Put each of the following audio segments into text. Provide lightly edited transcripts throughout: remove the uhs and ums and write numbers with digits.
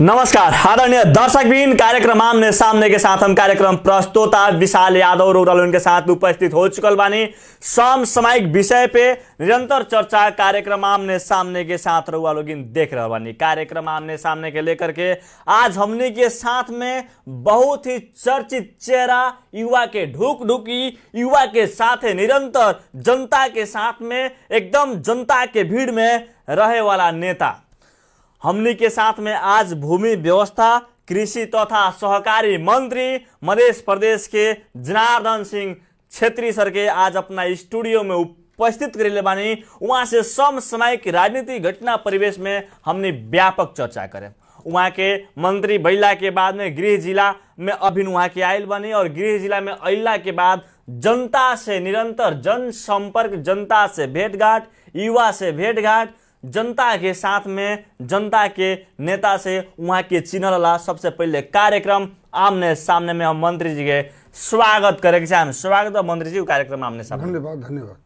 नमस्कार आदरणीय दर्शकबिन, कार्यक्रम आमने सामने के साथ हम कार्यक्रम प्रस्तोता विशाल यादव रोगराल उनके साथ उपस्थित हो चुकल बानी। समसामयिक विषय पे निरंतर चर्चा कार्यक्रम आमने सामने के साथ रहुआ लोग देख रहे बानी। कार्यक्रम आमने सामने के लेकर के आज हमने के साथ में बहुत ही चर्चित चेहरा, युवा के ढुकढुकी, युवा के साथ निरंतर जनता के साथ में एकदम जनता के भीड़ में रहे वाला नेता हमनी के साथ में आज भूमि व्यवस्था, कृषि तथा सहकारी मंत्री मध्य प्रदेश के जनार्दन सिंह छेत्री सर के आज अपना स्टूडियो में उपस्थित करेले बानी। वहां से समसामयिक राजनीतिक घटना परिवेश में हमने व्यापक चर्चा करें। वहां के मंत्री भइला के बाद में गृह जिला में अभी वहां के आयल बनी और गृह जिला में अइला के बाद जनता से निरंतर जनसंपर्क, जनता से भेंटघाट, युवा से भेंटघाट, जनता के साथ में जनता के नेता से वहां के चिन्ह ला सबसे पहले कार्यक्रम आमने सामने में हम मंत्री जी के स्वागत करें। स्वागत है मंत्री जी कार्यक्रम आमने सामने। धन्यवाद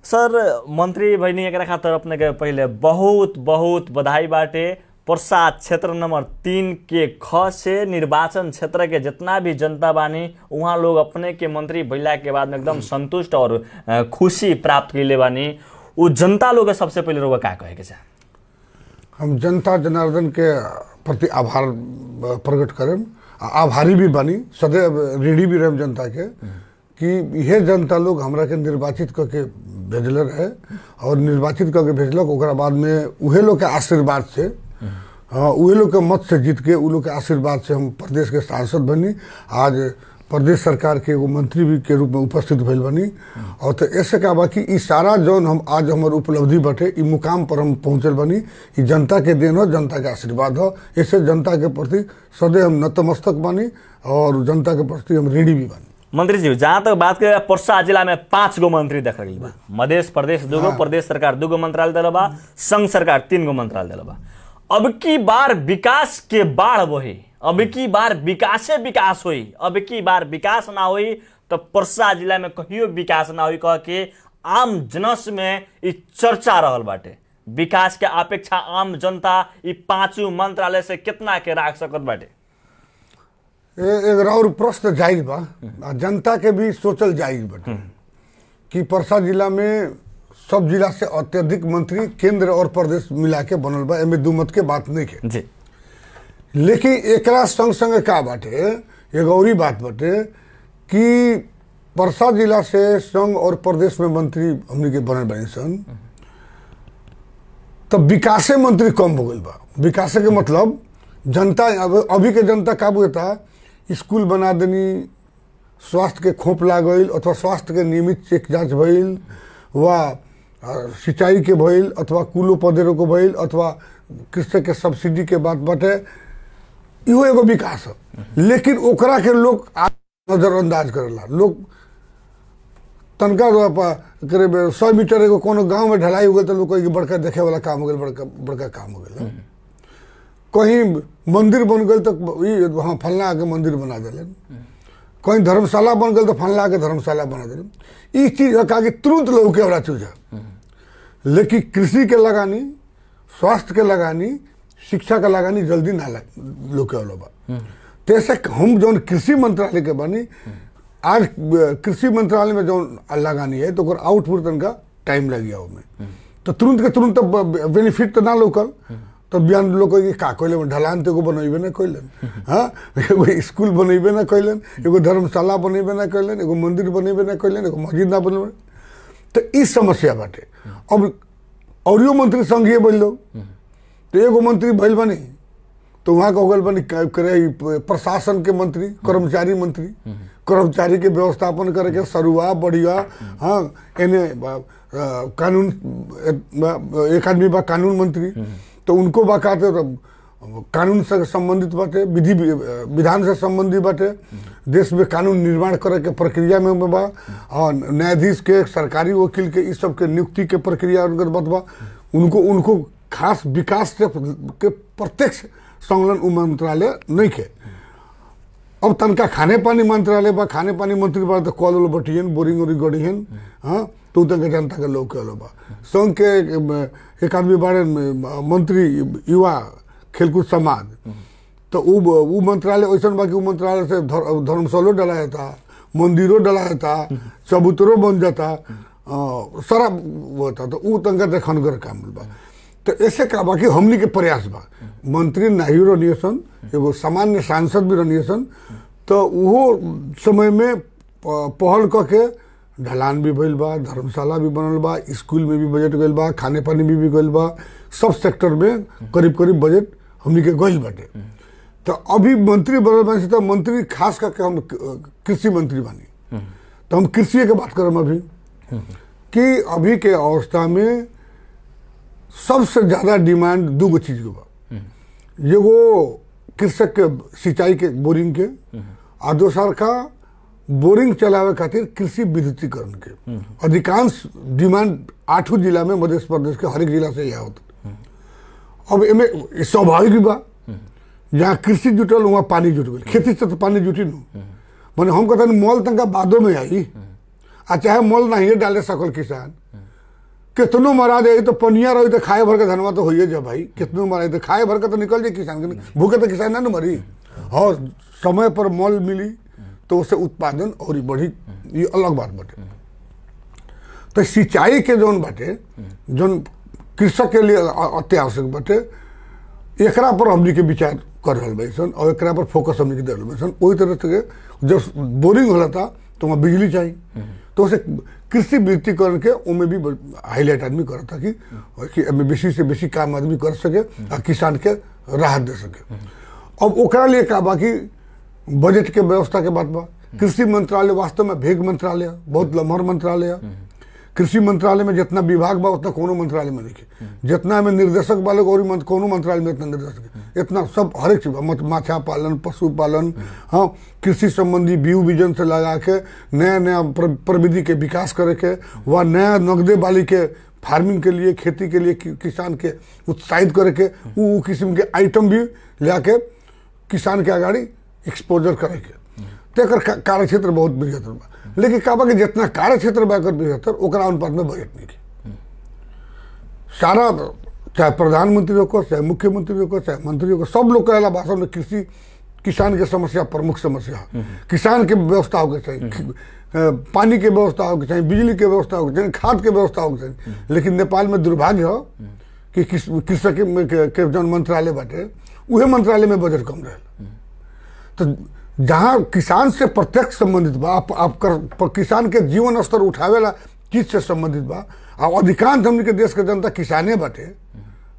सर। मंत्री बहनी एक खातर अपने के पहले बहुत बहुत बधाई बाटे। प्रसाद क्षेत्र नंबर 3 के ख से निर्वाचन क्षेत्र के जितना भी जनता बानी वहाँ लोग अपने के मंत्री भइला के बाद में एकदम संतुष्ट और खुशी प्राप्त कैले बानी। वो जनता लोग सबसे पहले रोग क्या कहे के चाहे? हम जनता जनार्दन के प्रति आभार प्रकट करें, आभारी भी बनी, सदैव ऋणी भी रहे जनता के कि यह जनता लोग हमरा के निर्वाचित करके भेजल रहे और निर्वाचित करके भेजलक। ओकरा बाद में उहे लोग के आशीर्वाद से, उहे लोग के मत से जीत के, उ लोग के आशीर्वाद से हम प्रदेश के सांसद बनी। आज प्रदेश सरकार के एगो मंत्री भी के रूप में उपस्थित भइल बनी। और तो ऐसे का बा कि सारा जौन हम आज हमार उपलब्धि बटे इ मुकाम पर हम पहुंचल बनी, इ जनता के देन हो, जनता के आशीर्वाद हो। ऐसे जनता के प्रति सदैव हम नतमस्तक बनी और जनता के प्रति हम ऋणी भी बनी। मंत्री जी जहाँ तक बात करें, पर्सा जिला में 5 गो मंत्री देख रही बा। मध्य प्रदेश 2 गो, प्रदेश सरकार 2 गो मंत्रालय दिला बा, संघ सरकार 3 गो मंत्रालय दिला बा। अब की बार विकास के बाढ़ बही, अब की बार विकासे विकास हुई, अब की बार विकास ना हुई तो पर्सा जिला में कहियो विकास ना हुई कह के आम जनस में इ चर्चा रहल बाटे। विकास के अपेक्षा आम जनता इ 5 मंत्रालय से कितना के राख सकत बाटे? एक और प्रश्न जायज बा, जनता के भी सोचल जायज बाटे कि पर्सा जिला में सब जिला से अत्यधिक मंत्री केंद्र और प्रदेश मिला के बनल बा। एमे दू मत के बात नहीं है जी। लेकिन एकरा संग संग का बाटे, एक और बात बाटे कि पर्सा जिला से संघ और प्रदेश में मंत्री हमने के बनल बनी सन, तब विकासे मंत्री कम हो गई बा। विकासे के मतलब जनता, अभी के जनता का बुझता स्कूल बना देनी, स्वास्थ्य के खोप लाग गई अथवा स्वास्थ्य के नियमित चेक जांच भइल, व सिंचाई के भइल अथवा कुलो पदेरों को भइल अथवा कृषक के सब्सिडी के बात बाटे, इहो एगो विकास है। लेकिन ओकरा के लोग नजरअंदाज करेला। लोग तनका करीब 100 मीटर एगो कोनो गांव में ढलाई हो गई तो लोग को बड़का देखे वाला काम हो गया, बड़का काम हो गया। कहीं मंदिर बन गई तो वहाँ फलना के मंदिर बना दिलन, कहीं धर्मशाला बन गई तो फलना के धर्मशाला बना दिलन। इस चीज का कि तुरंत लोग के वाला चीज है। लेकिन कृषि के लगानी, स्वास्थ्य के लगानी, शिक्षा का लगानी जल्दी ना लोग के वाला बा। जैसे हम जो कृषि मंत्रालय के बनी, आज कृषि मंत्रालय में जो लगानी है तो आउटपुट तनका टाइम लग गया उसमें, तो तुरंत के तुरंत बेनिफिट तो ना लोकल। तो बयान लोग का कैले ढलान तो एगो बनैबे ना कैलन, हाँ एगो स्कूल बनैबे ना कैलन, एगो धर्मशाला बनैबे ना कैलन, एगो मंदिर बनैबे ना कैलन, एगो मस्जिद ना बनैबे। तो इस समस्या बाटे। अब औरियो मंत्री संघीय बन लोग, तो एगो मंत्री भइल बनी तो वहाँ का हो गल बनी करे प्रशासन के मंत्री, कर्मचारी मंत्री, कर्मचारी के व्यवस्थापन करे के सरुआ बढ़िया, हाँ एने कानून, एक आदमी बा कानून मंत्री, तो उनको बाकाते कानून से संबंधित बाटे, विधि विधान से संबंधित बाटे, देश में कानून निर्माण करे के प्रक्रिया में बा, और न्यायाधीश के, सरकारी वकील के, इस सब के नियुक्ति के प्रक्रिया अंतर्गत बा। उनको खास विकास के प्रत्यक्ष संलग्न मंत्रालय नहीं है। अब तनका खाने पानी मंत्रालय बा, खाने पानी मंत्री बा तो कॉल बटियन बोरिंग वोरिंग गढ़ियन, हाँ तो तनका जनता के लोग के बा। संघ के एक आदमी बारे मंत्री युवा खेलकूद समाज, तो वो मंत्रालय वैसा बा कि वो मंत्रालय से धर्मशाला डलाया था, मंदिरों डलाया था, चबूतरों बन जाता, सारा होता, तो वो तनका देखन कर काम बा। तो ऐसे का बा कि हमनी के प्रयास बा, मंत्री नहीं रनियसन, एगो सामान्य सांसद भी रनियसन, तो वो समय में पहल करके ढलान भी भइल बा, धर्मशाला भी बनल बा, स्कूल में भी बजट गइल बा, खाने पानी भी गइल बा, सब सेक्टर में करीब करीब बजट हमनी के गइल बाटे। तो अभी मंत्री बनल बानी तो मंत्री खास करके हम कृषि मंत्री बानी, तो हम कृषि के बात करम अभी कि अभी के अवस्था में सबसे ज्यादा डिमांड दो चीज के बा, एगो कृषक के सिंचाई के बोरिंग के, और दूसर का बोरिंग चलावे खातिर कृषि विद्युतीकरण के। अधिकांश डिमांड 8 जिला में मध्य प्रदेश के हर एक जिला से यह होता। अब इनमें स्वाभाविक भी बा, जहाँ कृषि जुटल वहाँ पानी जुट गई, खेती से तो पानी जुटी न, मैंने हम कहते मॉल तक बादों में आई, आ चाहे मॉल नहीं डाले सकल किसान, कितनों मरा जाए तो पनिया रही तो खाए भर के धनवा तो होइए जा भाई, कितनों मरा तो खाए भर के तो निकल जाए किसान के, भूखे तो किसान ना मरी, और समय पर मॉल मिली तो उससे उत्पादन और बढ़ी, ये अलग बात बाटे। तो सिंचाई के जोन बाटे, जोन कृषक के लिए अत्यावश्यक बाटे, एकरा पर हमनी के विचार कर रहा बैसन और एकरा पर फोकस हमनी के दे रहा बैसन। वही तरह से जब बोरिंग होला था तो वहाँ बिजली चाहिए, तो उसे कृषि विद्युतीकरण के उनमें भी हाईलाइट आदमी करता कि बेसी से बेसी काम आदमी कर सके और किसान के राहत दे सके। अब ओकरा लिए का बाकी बजट के व्यवस्था के बात बा। कृषि मंत्रालय वास्तव में भेग मंत्रालय, बहुत लम्हर मंत्रालय। कृषि मंत्रालय में जितना विभाग बा उतना कोनो मंत्रालय में नहीं, जितना में निर्देशक वाले और कोनो मंत्रालय में इतना निर्देशक, इतना सब हर एक चीज, माछा पालन, पशुपालन, हाँ कृषि संबंधी बीज बीजन से लगा के नया नया प्रविधि के विकास करे के, व नया नगदे बाली के फार्मिंग के लिए, खेती के लिए किसान के उत्साहित करे के, वो किस्म के आइटम भी ला के किसान के आगाड़ी एक्सपोजर करे के। तो कार्य क्षेत्र बहुत बृहत्तर बा, लेकिन का बा कि जितना कार्य क्षेत्र बा बृहत्तर ओकरा अनुपात में बजट नहीं के। सारा चाहे प्रधानमंत्री हो, चाहे मुख्यमंत्री हो, चाहे मंत्री हो, सब लोग कहेला भाषण में कृषि किसान के समस्या प्रमुख समस्या, किसान के व्यवस्था होके चाहिए, पानी के व्यवस्था होके चाहिए, बिजली के व्यवस्था होके चाहिए, खाद के व्यवस्था होके चाहिए। लेकिन नेपाल में दुर्भाग्य हो कि कृषक के जौन मंत्रालय बाटे उहे मंत्रालय में बजट कम रहे। तो जहाँ किसान से प्रत्यक्ष संबंधित बा, आप किसान के जीवन स्तर उठावेला चीज से संबंधित बा, और अधिकांश हमने के देश के जनता किसाने बाटे,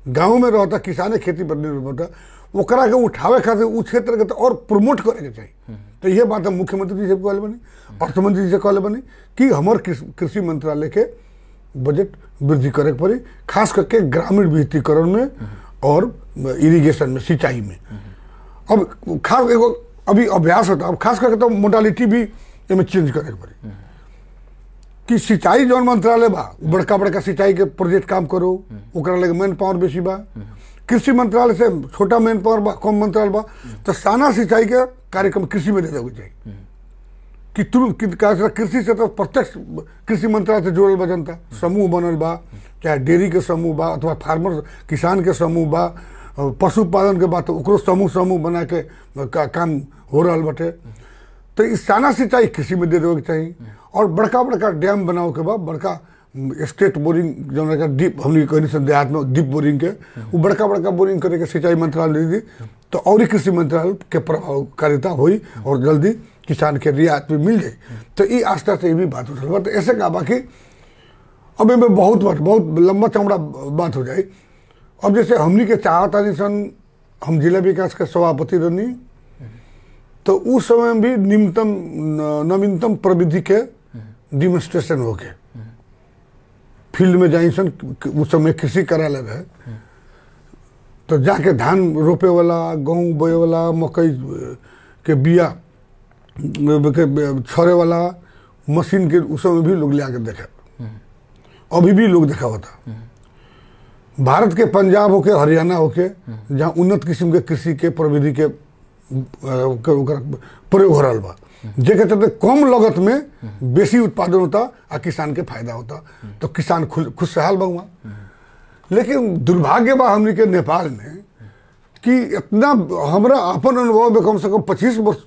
गाँव में रहता किसाने खेती पर निर्भर बाटे, ओकरा के उठावे खातिर उस क्षेत्र के तो और प्रमोट करे के चाहिए। तो यह बात हम मुख्यमंत्री जी से कहले बनी, अर्थमंत्री जी से कहले बनी कि हमार कृषि मंत्रालय के बजट वृद्धि करे पड़ी, खास करके ग्रामीण विद्युतीकरण में और इरिगेशन में, सिंचाई में। अब खास एगो अभी अभ्यास होता, अब खास करके तो मोडालिटी भी इसमें चेंज करे पड़ी कि सिंचाई जौन मंत्रालय बा बड़का बड़का सिंचाई के प्रोजेक्ट काम करो, ओकरा लगे मैन पावर बेसी बा। कृषि मंत्रालय से छोटा मैन पावर बा, कम मंत्रालय बा, तो साना सिंचाई के कार्यक्रम कृषि में दे देवे चाहिए कि तुम कृषि से तो प्रत्यक्ष कृषि मंत्रालय से जुड़ल बा जनता, समूह बनल बा, चाहे डेयरी के समूह बा अथवा फार्मर किसान के समूह बा, पशुपालन के बात ओकरो समूह बना के काम हो रहा बटे। तो इस साना सिंचाई कृषि में दे देवे के चाहिए, और बड़का बड़का डैम बनाओ के बाद बड़का स्टेट बोरिंग जो डीप हमने कहीं देहात में डीप बोरिंग के वो बड़का बड़का बोरिंग करे के सिंचाई मंत्रालय दी, तो और कृषि मंत्रालय के प्रभावकारिता हुई और जल्दी किसान के रियायत भी मिल जाए। तो ये आस्था से भी बात उठल बा। तो ऐसे कहा बाकी अब इनमें बहुत लंबा चौड़ा बात हो जाए। अब जैसे हमनी के चाहता नहीं सन, हम जिला विकास के सभापति रहनी, तो उस समय भी नवीनतम प्रविधि के डिमोन्स्ट्रेशन हो के फील्ड में जाई सन। उस समय कृषि कार्यालय रहे, तो जाके धान रोपे वाला, गेहूँ बोए वाला, मकई के बिया छड़े वाला मशीन के उस समय भी लोग ले आके देखे, अभी भी लोग देखा होता। भारत के पंजाब होके, हरियाणा होके, जहाँ उन्नत किस्म के कृषि के प्रविधि के प्रयोग हो रहा बा, जेके चलते कम लागत में बेसी उत्पादन होता आ किसान के फायदा होता, तो किसान खुशहाल बा वहाँ। लेकिन दुर्भाग्य बा हमनी के नेपाल में कि इतना हमरा अपन अनुभव में कम से कम 25 वर्ष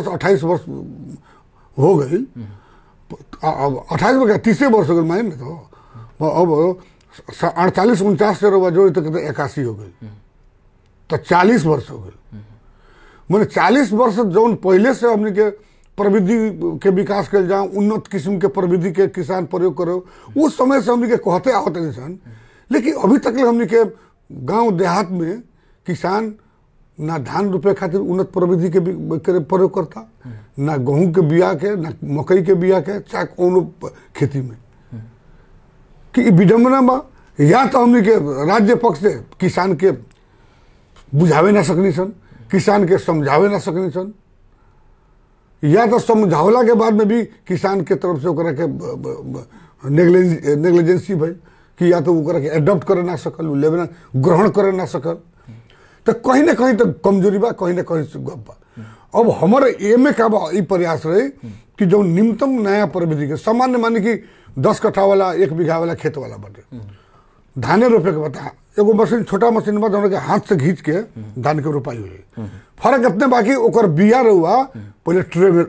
28 वर्ष हो गई, 28 में क्या 30 वर्ष हो गए मायने में, तो अब 48-49 से रोबा जोड़ी तक 81 हो गई, तो 40 वर्ष हो गई। मैंने 40 वर्ष जौन पहले से हमने के प्रविधि के विकास कर जाओ, उन्नत किस्म के प्रविधि के किसान प्रयोग करो, उस समय से हमने के कहते आवत इंसान। लेकिन अभी तक हमने के गांव देहात में किसान ना धान रुपए खातिर उन्नत प्रविधि के प्रयोग करता, ना गेहूं के बिया के, ना मकई के बिया के, चाहे कोनो खेती में कि विडम्बना बा। या तो हमने के राज्य पक्ष से किसान के बुझावे ना सकनी सन, किसान के समझावे ना सकनी सन, या तो समझावला के बाद में भी किसान के तरफ से ओकरा के नेग्लिजेंसी भइल कि या तो ओकरा के एडॉप्ट करे ना सकल, लेवे ना, ग्रहण करे ना सकल, तो कहीं ना कहीं तो कमजोरी बा, कहीं ना कहीं से गप बा। अब हमारे एमे का बा ई प्रयास रहे कि जो न्यूनतम नया प्रविधि के सामान्य माने कि 10 कट्ठा वाला 1 बीघा वाला खेत वाला बाटे, धाने रोपे के बता एगो मशीन, छोटा मशीन बा के हाथ से खींच के धान के रोपाई हुई। फर्क इतने बाकी ओकर बिया रहुआ पहले ट्रे में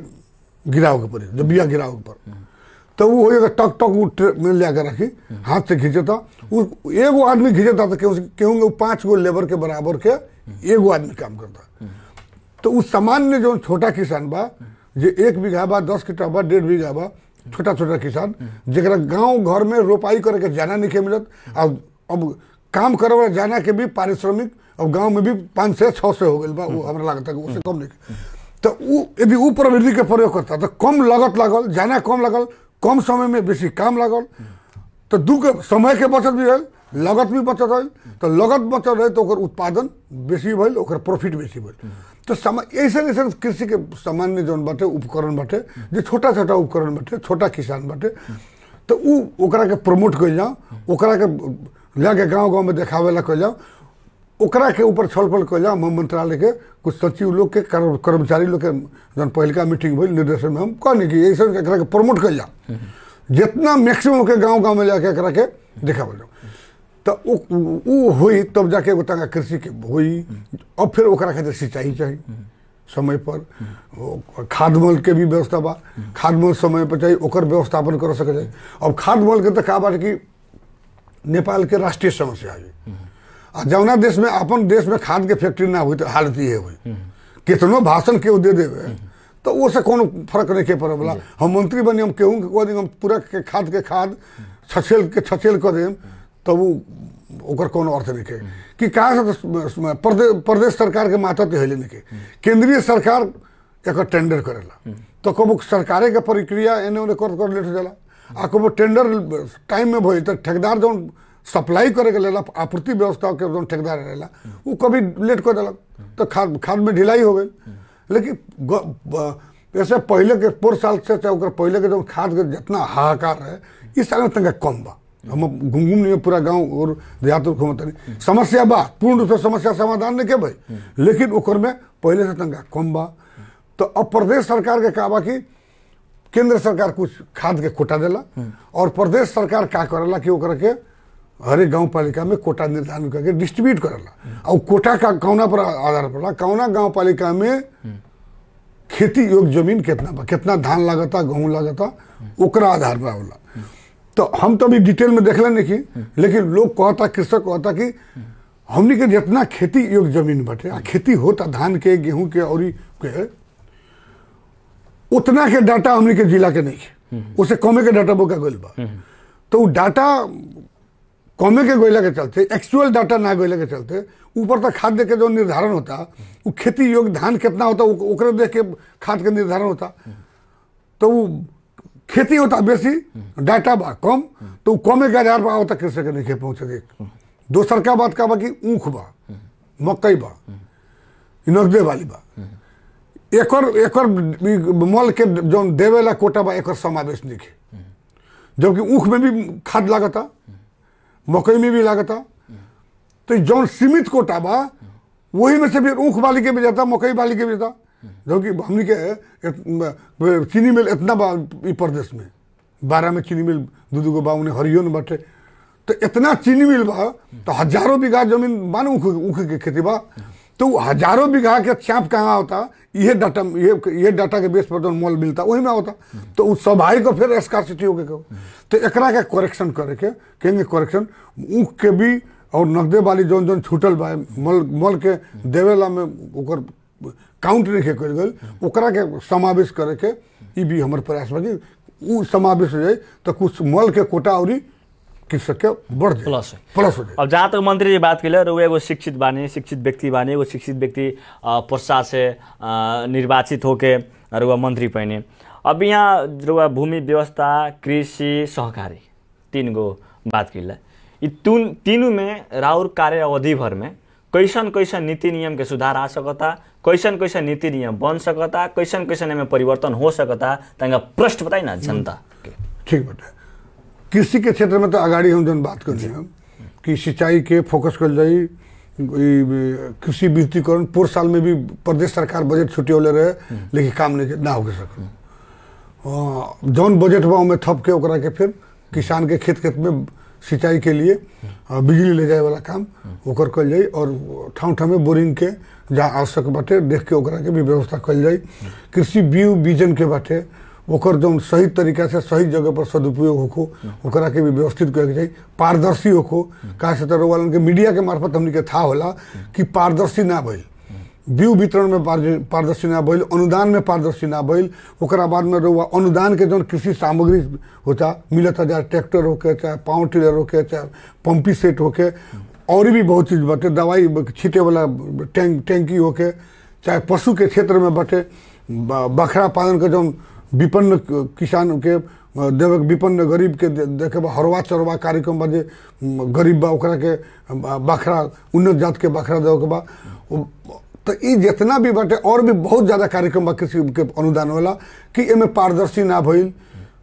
गिराव के पड़े, जब बिया गिराव के पर तो वो हो टक टक वो ट्रे में ले आकर रखी, हाथ से खींचता, एगो आदमी खींचता तो केहूँगे 5 गो लेबर के बराबर के एगो आदमी काम करता। तो उस सामान्य जो छोटा किसान बा, जे 1 बीघा बा, 10 कट्ठा बा, 1.5 बीघा बा, छोटा छोटा किसान जरा गांव घर में रोपाई करे के जाना नहीं मिलत, अब काम करे वाला जाना के भी पारिश्रमिक अब गांव में भी 5 से 6 से हो गई बा, वो हमरा लागत है उससे कम नहीं। तो यदि वो प्रविधि के प्रयोग करता तो कम लागत लागल, जाना कम लागल, कम समय में बेसी काम लागल, तो दू के समय के बचत भी है, लागत भी बचत है। तो लागत बचत रहे तो ओकर उत्पादन बेसी भइल, ओकर प्रॉफिट बेसी भइल। तो ऐसे ऐसे कृषि के सामान्य जौन बाटे उपकरण बाटे, जो छोटा छोटा उपकरण बाटे, छोटा किसान बाटे, तो ओकरा के प्रमोट कइल जाओ, ओकरा के लाके गांव गांव में देखावे ला कइल जाओ, ओकरा के ऊपर छलफल कइल जाओ। मंत्रालय के कुछ सचिव लोग के, कर्मचारी लोग के जौन पहिलका मीटिंग भइल निर्देशन में हम कहनी कि ऐसे एकरा के प्रमोट कइल जाओ, जितना मैक्सिमम के गांव गांव में जाके एकरा के देखावल जाओ, तो वो हुई तब जाके एगो तंगा कृषि के हुई। अब फिर ओकरा खातिर सिंचाई चाहिए समय पर, खाद मल के भी व्यवस्था बा, खाद मल समय पर चाहिए, ओकर व्यवस्थापन कर सके जाए। अब खाद मल के तो का बात कि नेपाल के राष्ट्रीय समस्या है, आ जौना देश में अपन देश में खाद के फैक्ट्री ना हुई तो हालत ये हुई, कितनो भाषण केहू दे देवे तो वो से कोनो फर्क नहीं के पड़े वाला। हम मंत्री बनी, हम केहूँ के कह दी हम पूरा के खाद छछेल कर देम, तो वो ओकर कोनो अर्थ नहीं के कि कहा से प्रदेश सरकार के माथा तो हेले नहीं के, केंद्रीय सरकार एक टेंडर करेला, तो कबो सरकारे के प्रक्रिया एने ओने कर लेट हो जाला, आ कबो टेंडर टाइम में भइल तो ठेकेदार जौन सप्लाई करे के लेला, आपूर्ति व्यवस्था के जौन ठेकेदार रहेला वो कभी लेट कर देलक, तो खाद में ढिलाई हो गई। लेकिन ऐसे पहले के 4 साल से चाहे ओकर पहले के जो खाद के जितना हाहाकार है, इस साल में तंगा कम बा। हम घूम नहीं पूरा गांव और देहात घूमता नहीं, समस्या बा, पूर्ण रूप से समस्या समाधान नहीं के भाई, लेकिन ओकर में पहले से तंगा कम बा। तो अब प्रदेश सरकार के का बा कि केंद्र सरकार कुछ खाद के कोटा देला, और प्रदेश सरकार का करेला कि ओकरा के हर गांव पालिका में कोटा निर्धारण करके डिस्ट्रीब्यूट करेला। और कोटा का कौना पर आधार पड़ला, कौना गांव पालिका में खेती योग्य जमीन कितना बा, कितना धान लागता, गेहूं लागता, ओकरा आधार पर होला। तो हम तो अभी डिटेल में देखले नहीं की, लेकिन लोग कहता, कृषक कहता कि हमनी के जितना खेती योग्य जमीन बाटे, खेती होता धान के, गेहूं के और के, उतना के डाटा हमनी के जिला के नहीं है, उससे कमे के डाटा बोका गइल बा। तो वो डाटा कमे के गोइला के चलते, एक्चुअल डाटा ना गोइला के चलते, ऊपर तक खाद्य के जो निर्धारण होता, वो खेती योग्य धान कितना होता ओकरे देख के खाद के निर्धारण होता। तो वो खेती होता बेसी, डाटा बा कम, तो कमे के आधार पर होता कृषक नहीं के पहुंचे। दोसर का बात का बा कि ऊख बा, मकई बा, नगदे वाली बा, एकर मल के जो देवेला कोटा बा एकर समावेश नहीं है। जबकि ऊख में भी खाद लागता, मकई में भी लागता, तो जौन सीमित कोटा बा वही में से फिर ऊख बाली के भी जाता, मकई बाली के भी जाता, जो कि हमनी के चीनी मिल इतना बा प्रदेश में 12 में चीनी मिल दू गो बा, उन्हें हरियो न बाटे, तो इतना चीनी मिल बा तो हजारों बीघा जमीन मानो ऊख के खेती बा, तो हजारों बीघा के चाप कहाँ होता, ये डाटा के बेस पर जो मोल मिलता वही में होता, तो उस स्वाभाविक फिर स्कार्सिटी हो गए। तो एकरा के करेक्शन करे के कहेंगे, करेक्शन ऊख के भी और नकदे वाली जौन जौन छूटल बा मोल के देवेला में ओकर काउंट नहीं कल गई, ओकरा के समावेश करे के ई भी हमारे प्रयास बा कि उ समावेश हो जाए तो कुछ मोल के कोटा और कृषक के बढ़ जाए, प्लस हो जाए। अब जहाँ तक मंत्री जी बात कैले, वो एगो शिक्षित बानी, शिक्षित व्यक्ति बानी, एगो शिक्षित व्यक्ति पर्सा से निर्वाचित होके रुआ मंत्री पैने। अब यहाँ रुआ भूमि व्यवस्था, कृषि, सहकारी 3 गो बात कैले, ये तीनों में राउर कार्य अवधि भर में कैसन कैसन नीति नियम के सुधार आ सकता, कैसन कैसन नीति नियम बन सकता, कैसन कैसन में परिवर्तन हो सकता, तंगा प्रश्न बताई ना जनता के। ठीक बात है। कृषि के क्षेत्र में तो आगाड़ी हम जन बात करते हैं कि सिंचाई के फोकस कर जाई, कृषि विद्युतीकरण पूर्व साल में भी प्रदेश सरकार बजट छुट्टी रहे, लेकिन काम नहीं ना हो सके। जौन बजट बा में थप के ओकरा के फिर किसान के खेत में सिंचाई के लिए बिजली ले जाए वाला काम ओकर कल जाए, और ठाव ठाव में बोरिंग के जहाँ आवश्यक बाटे देख के ओकरा के भी व्यवस्था कल जाए। कृषि बीजन के बाटे ओकर जो सही तरीका से सही जगह पर सदुपयोग होको ओकरा के भी व्यवस्थित करे जाए, पारदर्शी होको। कहा से तो वालन के मीडिया के मार्फत हमनी के था होला कि पारदर्शी ना भइल, बीउ वितरण में पारदर्शी ना भइल, अनुदान में पारदर्शी ना भइल, ओकरा बाद में रहुआ अनुदान के जो कृषि सामग्री होता मिलता, चाहे ट्रैक्टर होके, चाहे पावर टिलर होके, चाहे पंपी सेट होके, और भी बहुत चीज़ बाटे, दवाई छीटे वाला टैंकी होके, चाहे पशु के क्षेत्र में बाटे बकरा पालन के जो विपन्न किसान के देवे, विपन्न गरीब के देखे हरवा चरवा कार्यक्रम बा, गरीब बा ओकरा के बकरा उन्नत जात के बकरा देवे के बा। तो ये जितना भी बाटे और भी बहुत ज़्यादा कार्यक्रम बा कृषि के अनुदान वाला कि एमे पारदर्शी ना भइल,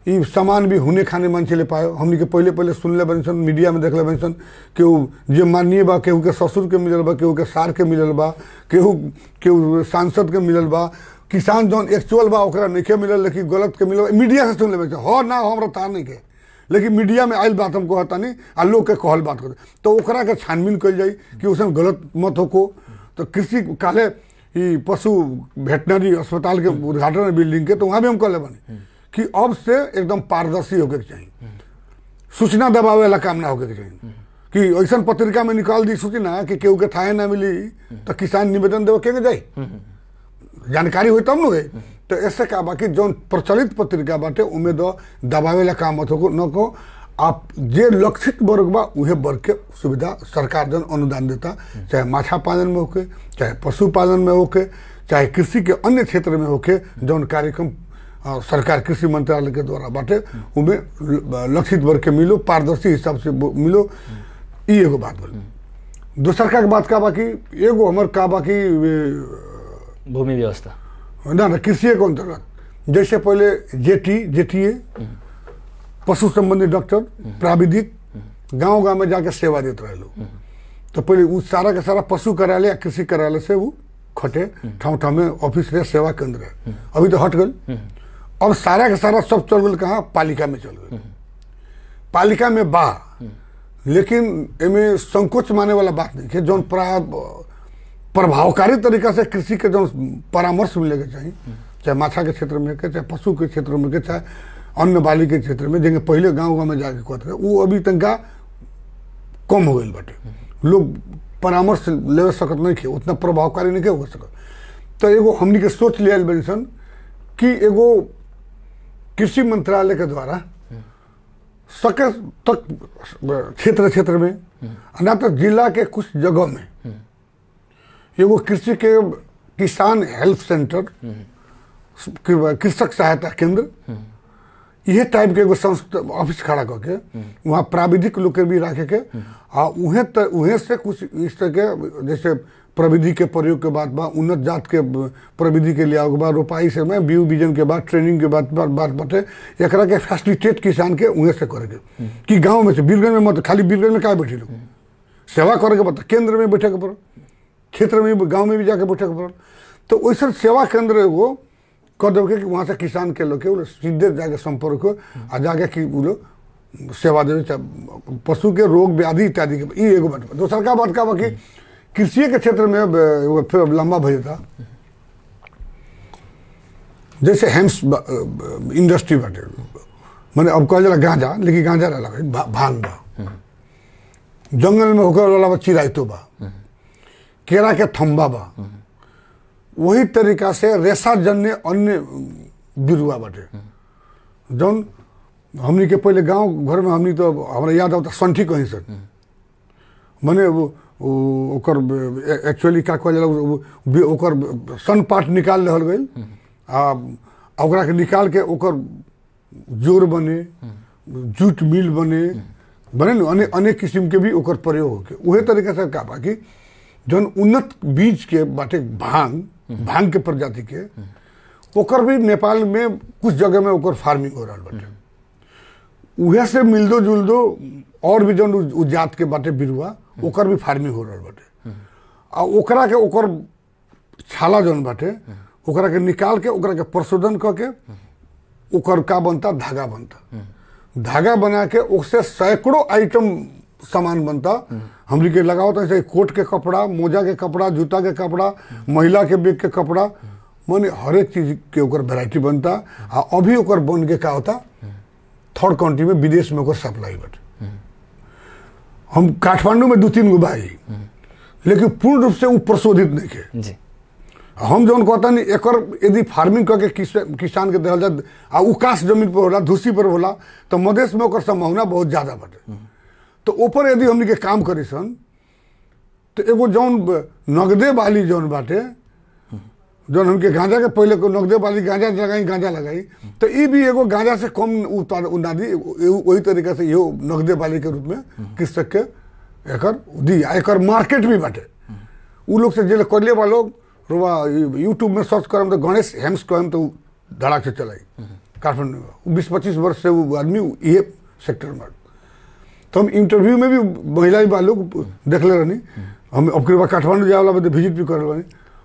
ये सामान भी हुने खाने मन चले पाए। हमनी के पहले सुनले बनी सन, मीडिया में देखले बनी सन, केहू जे माननीय बा, केहू के ससुर के मिलल बा, केहू के सार के मिलल बा, केहू सांसद के मिलल बा, किसान जौन एक्चुअल बा ओकरा नहीं मिलल, लेकिन गलत के मिलल। मीडिया से सुन ले हो ना हमरा तार नहीं के, लेकिन मीडिया में आयल बात हमको कहता नहीं आ लोग के कहल बात करते, तो ओकरा के छानबीन कल जाई कि उसमें गलत मत होको। तो कृषि काले ये पशु वेटनरी अस्पताल के उद्घाटन बिल्डिंग के, तो वहाँ भी हम कहले बने कि अब से एकदम पारदर्शी होके चाहिए, सूचना दबावे वाला काम ना होके चाहिए कि ऐसा पत्रिका में निकाल दी सूचना कि केहू के थाहे ना मिली तो किसान निवेदन देवे के जाए, जानकारी हो तब न हो। तो ऐसे का बाकी जो प्रचलित पत्रिका बाटे उमें दो दबावे काम मत हो न को, आप जे लक्षित वर्ग बा उहे वर्ग के सुविधा सरकार जन अनुदान देता, चाहे माछा पालन में होके, चाहे पशुपालन में होके, चाहे कृषि के अन्य क्षेत्र में होके, जौन कार्यक्रम सरकार कृषि मंत्रालय के द्वारा बाटे उमें लक्षित वर्ग के मिलो, पारदर्शी हिसाब से मिलो। ये एगो बात बोली। दूसर का बात का बाकी एगो हमार का बाकी भूमि व्यवस्था ना कृषि के अंतर्गत, जैसे पहले जेटीए पशु संबंधी डॉक्टर प्राविधिक गांव में जाके सेवा देते रहे लोग। तो पहले वो सारा का सारा पशु कार्यालय या कृषि कार्यालय से वो खटे ठाव में ऑफिस रहे, सेवा केंद्र है, अभी तो हट गए। अब सारा का सारा सब चल गए कहाँ, पालिका में चल गए। पालिका में बा, लेकिन इनमें संकोच माने वाला बात नहीं है। जो प्रभावकारी तरीका से कृषि के जो परामर्श मिलेगा चाहिए, चाहे माछा के क्षेत्र में के, चाहे पशु के क्षेत्र में के, चाहे अन्न बाली के क्षेत्र में, जगह पहले गांव में जाके कहते हैं वो अभी तक कम हो गई बाटे। लोग परामर्श ले सकत नहीं थे, उतना प्रभावकारी नहीं हो सकत। तो एगो हमनी के सोच लिया बनी सन कि एगो कृषि मंत्रालय के द्वारा सके तक क्षेत्र में ना तो जिला के कुछ जगह में एगो कृषि के किसान हेल्प सेंटर, कृषक सहायता केंद्र, यह टाइप के एगो ऑफिस खड़ा करके वहाँ प्राविधिक लोग के भी रखे के, उहें से कुछ इस तरह के जैसे प्रविधि के प्रयोग के बाद बा, उन्नत जात के प्रविधि के लिया के बाद, रोपाई से में बीज बीजन के बाद, ट्रेनिंग के बाद बात बाटे एकरा के फैसिलिटेट किसान के उहें से करे के कि गाँव में से बीरगंज में मत खाली बीरगंज में क्या बैठे लोग सेवा करे के बता, केंद्र में बैठे के पड़ो, क्षेत्र में भी, गांव में भी जाके बैठे के पड़ल। तो वैसे सेवा केंद्र एगो कर देवे कि वहाँ से किसान के लोग के वो लोग सीधे जाके संपर्क हो आ जाके कि वो लोग सेवा देवे, पशु के रोग व्याधि इत्यादि के। ये एगो बात। दोसर का बात का बा कि कृषि के क्षेत्र में एगो फिर लंबा भइल था, जैसे हेम्स इंडस्ट्री बाटे, माने अब कहल जाला गांजा, लेकिन गांजा ना लगे, भांग बा, जंगल में होकर वाला चिराइतो बा, केरा के थम्बा बा, वही तरीका से रेशा जन्य अन्य बिरुआ बाटे जौन हमनी के पहले गांव घर में हमनी तो हमरा याद आता संठी कहीं से माने ओकर एक्चुअली का कहल जाला ओकर सन पार्ट निकाल रहल गइल आ ओकरा के निकाल के ओकर जोर बने, जूट मिल बने न अनेक किस्म के भी ओकर प्रयोग होके। उहे तरीका से का बा कि जौन उन्नत बीज के बाटे भांग के प्रजाति के ओकर भी नेपाल में कुछ जगह में ओकर फार्मिंग हो रहा बाटे। उहे से मिलदो जुलदो और भी जौन उ जात के बाटे बिरुआ ओकर भी फार्मिंग हो रहा बाटे। आ ओकरा के ओकर छाला जौन बाटे ओकरा के निकाल के ओकरा के प्रशोधन करके ओकर का बनता, धागा बनता। धागा बना के उससे सैकड़ों आइटम सामान बनता। हमरी के लगाओ तो ऐसे कोट के कपड़ा, मोजा के कपड़ा, जूता के कपड़ा, महिला के बैग के कपड़ा, माने हर एक चीज के ओकर वैरायटी बनता। आ अभी ओकर बन के का होता, थर्ड कंट्री में विदेश में ओकर सप्लाई बाटे। हम काठमांडू में 2-3 गो बाई, लेकिन पूर्ण रूप से वो प्रशोधित नहीं के। हम जौन कहता नहीं एकर यदि फार्मिंग करके किसान के देहल जाए आ उकास जमीन पर होला, धूसी पर होला, तो मधेश में ओकर संभावना बहुत ज्यादा बाटे। तो ऊपर यदि हमनी के काम करी सन तो एगो जौन नगदे वाली जौन बाटे, जौन हमके गांजा के पहले को नगदे वाली गांजा लगाई तो ये भी एगो गांजा से कम उन्नादी वही तरीका से यो नगदे वाली के रूप में कृषक के एकर दी। एकर मार्केट भी बाटे। उ लोग से जे करले बा लोग रुआ यूट्यूब में सर्च करम तो गणेश हेम्स कहम तो धड़ाक से चलाई काठमांडू में 20-25 वर्ष से वो आदमी ये सेक्टर में। तो हम इंटरव्यू में भी महिला भी लोग देखले रहनी। हम अब के बाद काठमांडू जाए वाला विजिट भी करे रहनी।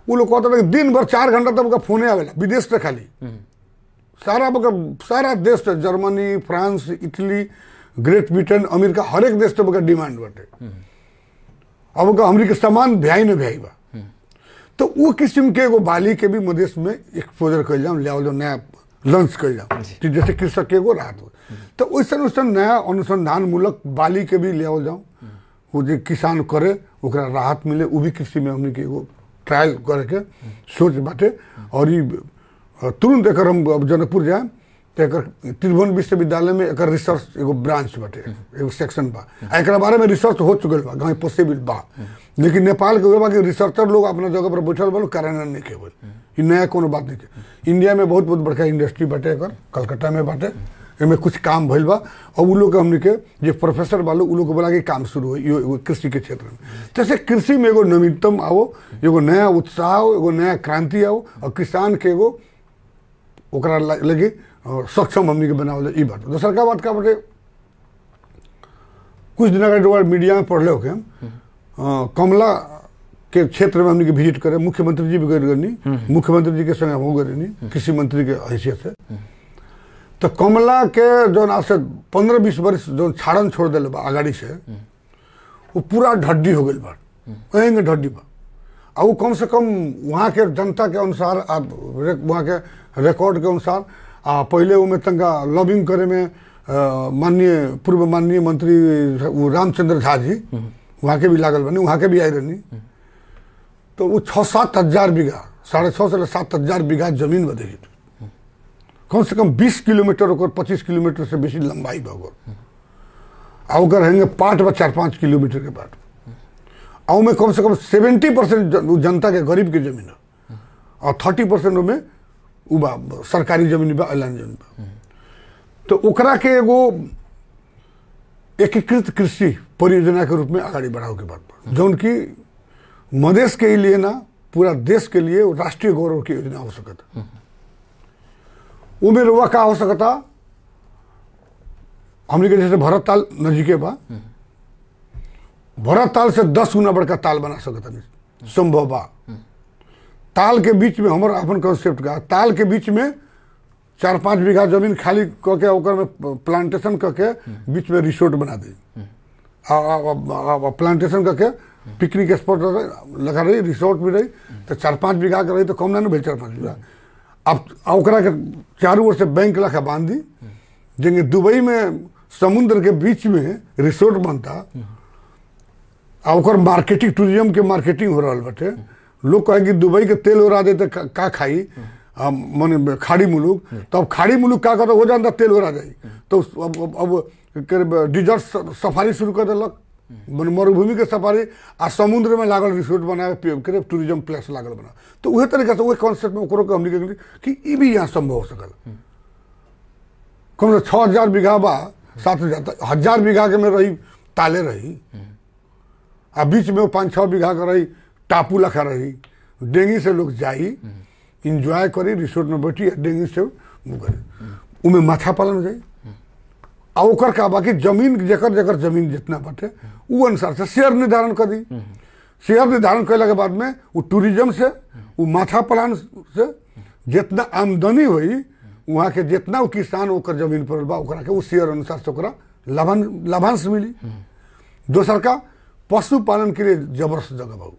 वो लोग कहते हैं दिन भर 4 घंटा तक फोने आवेला विदेश से खाली सारा देश से, Germany, France, Italy, Great Britain, America, हर एक देश से डिमांड बाटे। अब हमरी के सामान भ्याई न भ्याई बा। तो वो किस्म के एगो बाली के भी मधेश में एक्सपोजर कर जाऊँ, ले आओ नया लॉन्च कर जाऊँ, जैसे कृषक के एगो राहत हो। तो वैसन नया अनुसंधान मूलक बाली के भी ले आओ जाऊँ, वो जो किसान करे ओकरा राहत मिले, वो भी कृषि में हमने के एगो ट्रायल करके सोच बाटे। और ये तुरंत एक हम जनकपुर जाए तो एक त्रिभुवन विश्वविद्यालय में एक रिसर्च एगो ब्रांच बाटे, एगो सेक्शन बा। एक बारे में रिसर्च हो चुकल बा, गाँव पॉसिबल बा, लेकिन नेपाल के बा कि रिसर्चर लोग अपना जगह पर बैठल बा, कार्यान्वयन नहीं केवल ये नया कोनो बात नहीं के। इंडिया में बहुत बड़का इंडस्ट्री बाटे, एकर कलकत्ता में बाटे, एमे कुछ काम भइल बा। और उ लोग के हमने के जो प्रोफेसर बा लोग उ लोग के बोला कि काम शुरू हो कृषि के क्षेत्र में। जैसे कृषि में एगो नवीनतम आओ, एगो नया उत्साह आओ, एगो नया क्रांति आओ और किसान के एगो ओकरा लगे सक्षम हमने के बनावल ई बात। दूसर का बात का बाटे, कुछ दिन अगर मीडिया में पढ़ले हो के हम कमला के क्षेत्र में हमने के विजिट करे, मुख्यमंत्री जी भी गए करनी, मुख्यमंत्री जी के संग हम गए कृषि मंत्री के हैसियत से। तो कमला के जो आज से 15-20 वर्ष जो छाड़न छोड़ दिले बा आगाड़ी से, वो पूरा ढड्डी हो गई बा, वहीं ढड्डी बा। और वो कम से कम वहाँ के जनता के अनुसार, वहाँ के रिकॉर्ड के अनुसार पहले वो में तंगा लॉबिंग करे में माननीय पूर्व माननीय मंत्री वो रामचंद्र झा जी वहाँ के भी लागल बनी, वहाँ के भी आई रहनी। तो वो 6-7 हजार बीघा, 6.5 से 7 हजार बीघा जमीन बदली, कम से कम 20 किलोमीटर और 25 किलोमीटर से बेसी लंबाई बा। और रहेंगे पाट बा 4-5 किलोमीटर के पाट। और में कम से कम 70% जनता के गरीब के जमीन है और 30% में उबा सरकारी जमीन बा, ऐलान जमीन बा। तो ओकरा के एगो एकीकृत कृषि परियोजना के रूप में आगे बढ़ाओ के बात बा, जौन की मधेश के लिए ना पूरा देश के लिए राष्ट्रीय गौरव की योजना हो सकता। उमें रुआ का हो सकता, हमने के जैसे भरत ताल नजीके बा, भरत ताल से 10 गुना बड़का ताल बना सकता नहीं संभव बा। ताल के बीच में हमारा अपन कॉन्सेप्ट का ताल के बीच में 4-5 बीघा जमीन खाली करके ओकर में प्लांटेशन करके बीच में रिसोर्ट बना दी। प्लांटेशन करके पिकनिक स्पॉट लगा रही, रिसोर्ट भी रही, तो 4-5 बीघा का रही तो कम ना भेज 4-5 बीघा। अब ओकरा के चारों ओर से बैंक लखा बांध दी, जेंगे दुबई में समुद्र के बीच में रिसोर्ट बनता, ओकर मार्केटिंग, टूरिज्म के मार्केटिंग हो रहा बटे। लोग कहे कि दुबई के तेल उड़ा दे तो का खाई, माने खाड़ी मुलुक, तो अब खाड़ी मुलुक का हो जाता तेल उड़ा जाए, तो अब डिजर्ट सफारी शुरू कर दिलक, मरुभूमि के सफारी आ समुद्र में लागल रिसोर्ट बनाए करे, टूरिज्म प्लेस लागल बना। तो वही तरीका से वही कॉन्सेप्ट में ओकरो के हमने कि ये भी यहाँ संभव हो सकल। कम से 6,000 बीघा बा, 7,000 बीघा के में रही ताले रही, आ बीच में 5-6 बीघा का रही टापू लखा रही, डेंगी से लोग जाई इंजॉय करी, रिसोर्ट में बैठी डेंगी से करी, उमें माछा पालन हो जाए। आ ओकर का बाकी जमीन जकर जमीन जितना बाटे वो अनुसार से शेयर निर्धारण कर दी। शेयर निर्धारण कैला के बाद में वो टूरिज्म से, वो माछा पालन से जितना आमदनी हुई, वहाँ के जितना वो किसान ओकर जमीन पर बा ओकरा के वो शेयर अनुसार से ओकरा लाभांश मिली। दोसर का पशुपालन के लिए जबरदस्त जगह बा,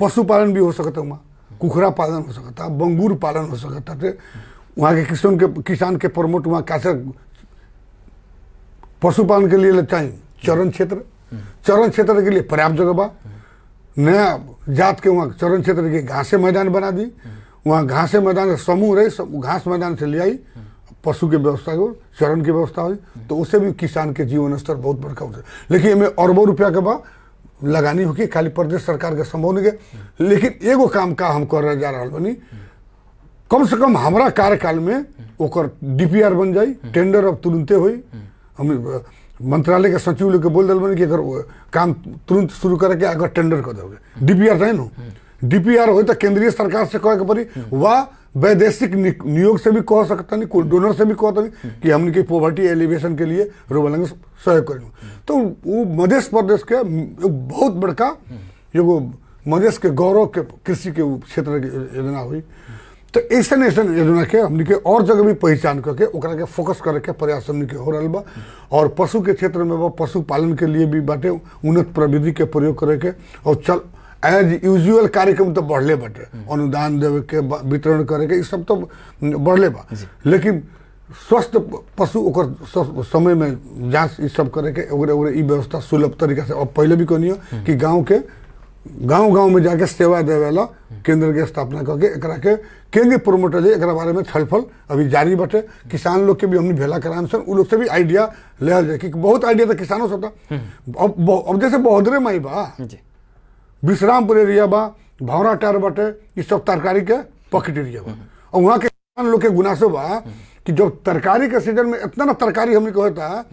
पशुपालन भी हो सकता वहाँ, कुखरा पालन हो सकता, बंगूर पालन हो सकता थे। वहाँ के किसान के प्रमोट वहाँ कैसे पशुपालन के लिए चाहिए चरण क्षेत्र के लिए पर्याप्त जगह बा। नया जात के वहाँ चरण क्षेत्र के घासे मैदान बना दी, वहाँ घासे मैदान समूह रही, घास मैदान से ले आई, पशु के व्यवस्था हो, चरण की व्यवस्था हुई, तो उससे भी किसान के जीवन स्तर बहुत बड़का हो। लेकिन इनमें अरबों रुपया के बा लगानी होगी, खाली प्रदेश सरकार के संभव नहीं है। लेकिन एगो काम का हम कर जा रहा बनी, कम से कम हमारा कार्यकाल में ओकर डीपीआर बन जाई, टेंडर अब तुरंते हुई। हम मंत्रालय के सचिव लोग के बोल दिल बनी कि अगर काम तुरंत शुरू करके अगर टेंडर कर दोगे, डीपीआर चाहिए ना, डीपीआर हो तो केंद्रीय सरकार से कहे के पड़ी, वह वैदेशिक नियोग से भी कह सकता नहीं, कोई डोनर से भी कहता नहीं कि हमने की पॉवर्टी एलिवेशन के लिए रोबलंग सहयोग करें। तो वो मध्य प्रदेश के बहुत बड़का एगो मध्य के गौरव के कृषि के क्षेत्र की योजना हुई। तो ऐसा योजना के हमने के और जगह भी पहचान करके ओकरा के फोकस करे के प्रयास हमने के हो रहा बा। और पशु के क्षेत्र में बा, पशुपालन के लिए भी बाटे उन्नत प्रविधि के प्रयोग करे के, और चल एज यूजुअल कार्यक्रम तो बढ़ले बाटे, अनुदान देवे के वितरण करे के, सब तो बढ़ले बा। लेकिन स्वस्थ पशु ओकर समय में जांच ई सब करे के, ओकरे ई व्यवस्था सुलभ तरीका से। और पहले भी कहनी कि गांव में जाके सेवा देवे वाला केंद्र के स्थापना करके एकरा के केंद्रीय प्रमोटर जे एकरा बारे में छलफल अभी जारी बाटे। किसान लोग के भी हमने भेला कराम सन, उ लोग से भी आइडिया ले जाए कि बहुत आइडिया तो किसानों से होता। अब जैसे बहोदरे माई बा, विश्रामपुर एरिया बा, भावरा टार बाटे, ये सब तरकारी के पॉकेट एरिया बा, और वहाँ के किसान लोग के गुनासो बा कि जब तरकारी के सीजन में इतना ना तरकारी हमने को होता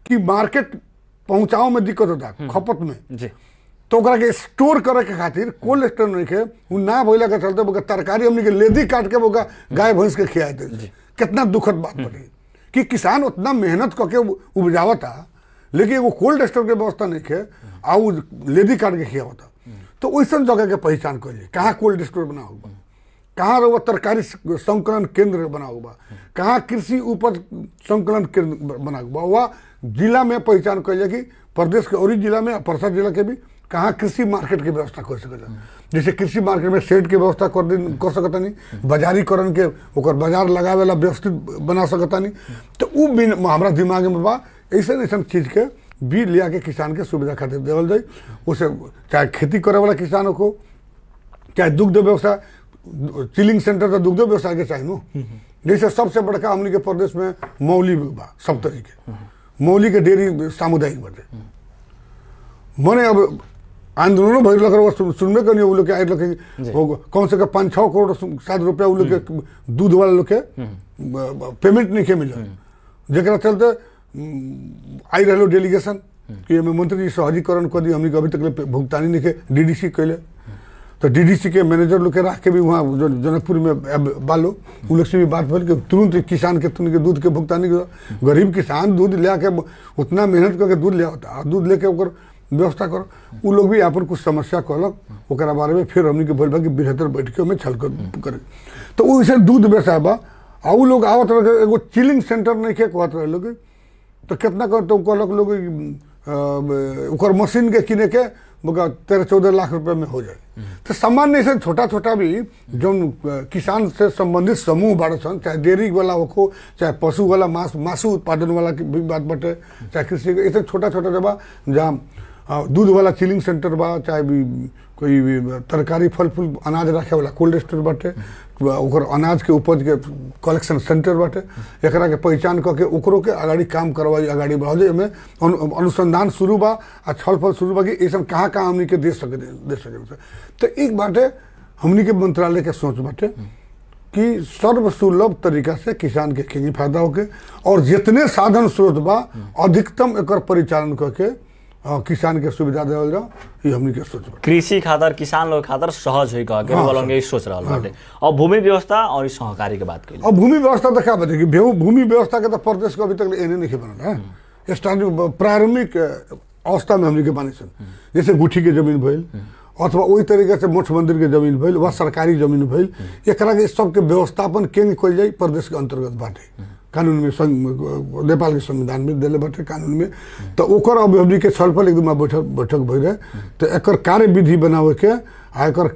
कि मार्केट पहुंचाओ में दिक्कत होता, खपत में, तो ओकरा के स्टोर करे के खातिर कोल्ड स्टोर नहीं के उ ना भइला के चलते बोका तरकारी हमने के लेदी काट के बोका गाय भैंस के खियाए थे। कितना दुखद बात पड़ी कि किसान उतना मेहनत करके उपजावता, लेकिन वो कोल्ड स्टोर के व्यवस्था नहीं के आ उ लेदी काट के खियावता। तो वैसा जगह के पहचान करिए, कहाँ कोल्ड स्टोर बना होगा, कहाँ रहो तरकारी संकलन केंद्र बना होगा, कहाँ कृषि उपज संकलन केंद्र बना होगा, वह जिला में पहचान करिए कि प्रदेश के और जिला में, परसा जिला के भी कहाँ कृषि मार्केट की व्यवस्था कर सकता। जैसे कृषि मार्केट में शेड की व्यवस्था कर सकता नहीं, बाजारीकरण के ओकर बाजार लगावे वाला व्यवस्थित बना सकता नहीं। तो वो भी हमारा दिमाग में बा, ऐसा चीज के भी लिया के किसान के सुविधा खातिर देवल जाए। उसे चाहे खेती करे वाला किसानों को, चाहे दुग्ध व्यवसाय, चिलिंग सेंटर तो दुग्ध व्यवसाय के चाहिए नो। जैसे सबसे बड़का हमने के प्रदेश में मौली बा, सब तरीके मौली के डेयरी सामुदायिक बटे मने। अब आंदोलन भर सुनबे करनी वो लोग के आए लोग कम से कम 5-6 करोड़ 7 रुपया वो लोग के दूध वाला लोग के पेमेंट नहीं के मिले, जरा चलते आई रहो डेलीगेशन कि मंत्री जी सहजीकरण कर दी, हमने अभी तक भुगतानी नहीं के डीडीसी कैले। तो डीडीसी के मैनेजर लोग के रख के भी वहाँ जनकपुर में बालो उन लोग से भी बात भर के तुरंत किसान के दूध के भुगतानी। गरीब किसान दूध ले आके उतना मेहनत करके दूध ले आता, दूध लेके ओकर व्यवस्था करो। उ लोग भी अपन कुछ समस्या कहलक ओकरा बारे में फिर हमनी के बोल बा कि बेहतर बैठ के में छल करे। तो वैसे दूध बेचा बा आ उ लोग आवत रहे एगो चिलिंग सेंटर नहीं के कहत रहे लोग तो कितना कर तो कहलक लोग ओकर मशीन के किने के 13-14 लाख रुपए में हो जाए। तो सामान्य से छोटा छोटा भी जो किसान से संबंधित समूह बाड़ सन, चाहे डेयरी वाला हो, चाहे पशु वाला मासू उत्पादन वाला की भी बात बटे, चाहे कृषि ऐसे छोटा छोटा जब जहाँ दूध वाला चिलिंग सेंटर बा, चाहे भी कोई भी तरकारी फल फूल अनाज रखे वाला कोल्ड स्टोर बाटे, ओकर अनाज के उपज के कलेक्शन सेंटर बाटे, एकरा के पहचान करके ओकरो के आगाड़ी काम करवाई, आगाड़ी बढ़ाओ। एमे अनुसंधान शुरू बा आ छल फल शुरू बा कि ऐसा कहाँ कहाँ हमनी के दे सके। तो एक बाटे हमनी के मंत्रालय के सोच बाटे कि सर्वसुलभ तरीका से किसान के खेती फायदा होके और जितने साधन स्रोत बा अधिकतम एकर परिचालन करके किसान के सुविधा देवल जाओ, ये हमनी के सोच बा। कृषि खातर किसान लोग खातर सहज होई कह के बोलन के सोच रहल बाटे। और भूमि व्यवस्था और सहकारी के बात कइल। अब भूमि व्यवस्था तो क्या बात कि भूमि व्यवस्था के तो प्रदेश को अभी तक एने नहीं बनल है। स्टार्टिंग प्रारंभिक अवस्था में हमनी के बानी सन, जैसे गुठी के जमीन भइल अथवा वही तरीके से मठ मंदिर के जमीन भइल व सरकारी जमीन भइल, एकरा के सबके व्यवस्थापन केंद्र कइल जाई प्रदेश के अंतर्गत बाटे। कानून में नेपाल के संविधान में दिले बाटे कानून में। तो ओकर अब हमनी के छलफल एकदम बैठक भई रहे। तो एकर कार्य विधि बनावे के आ एकर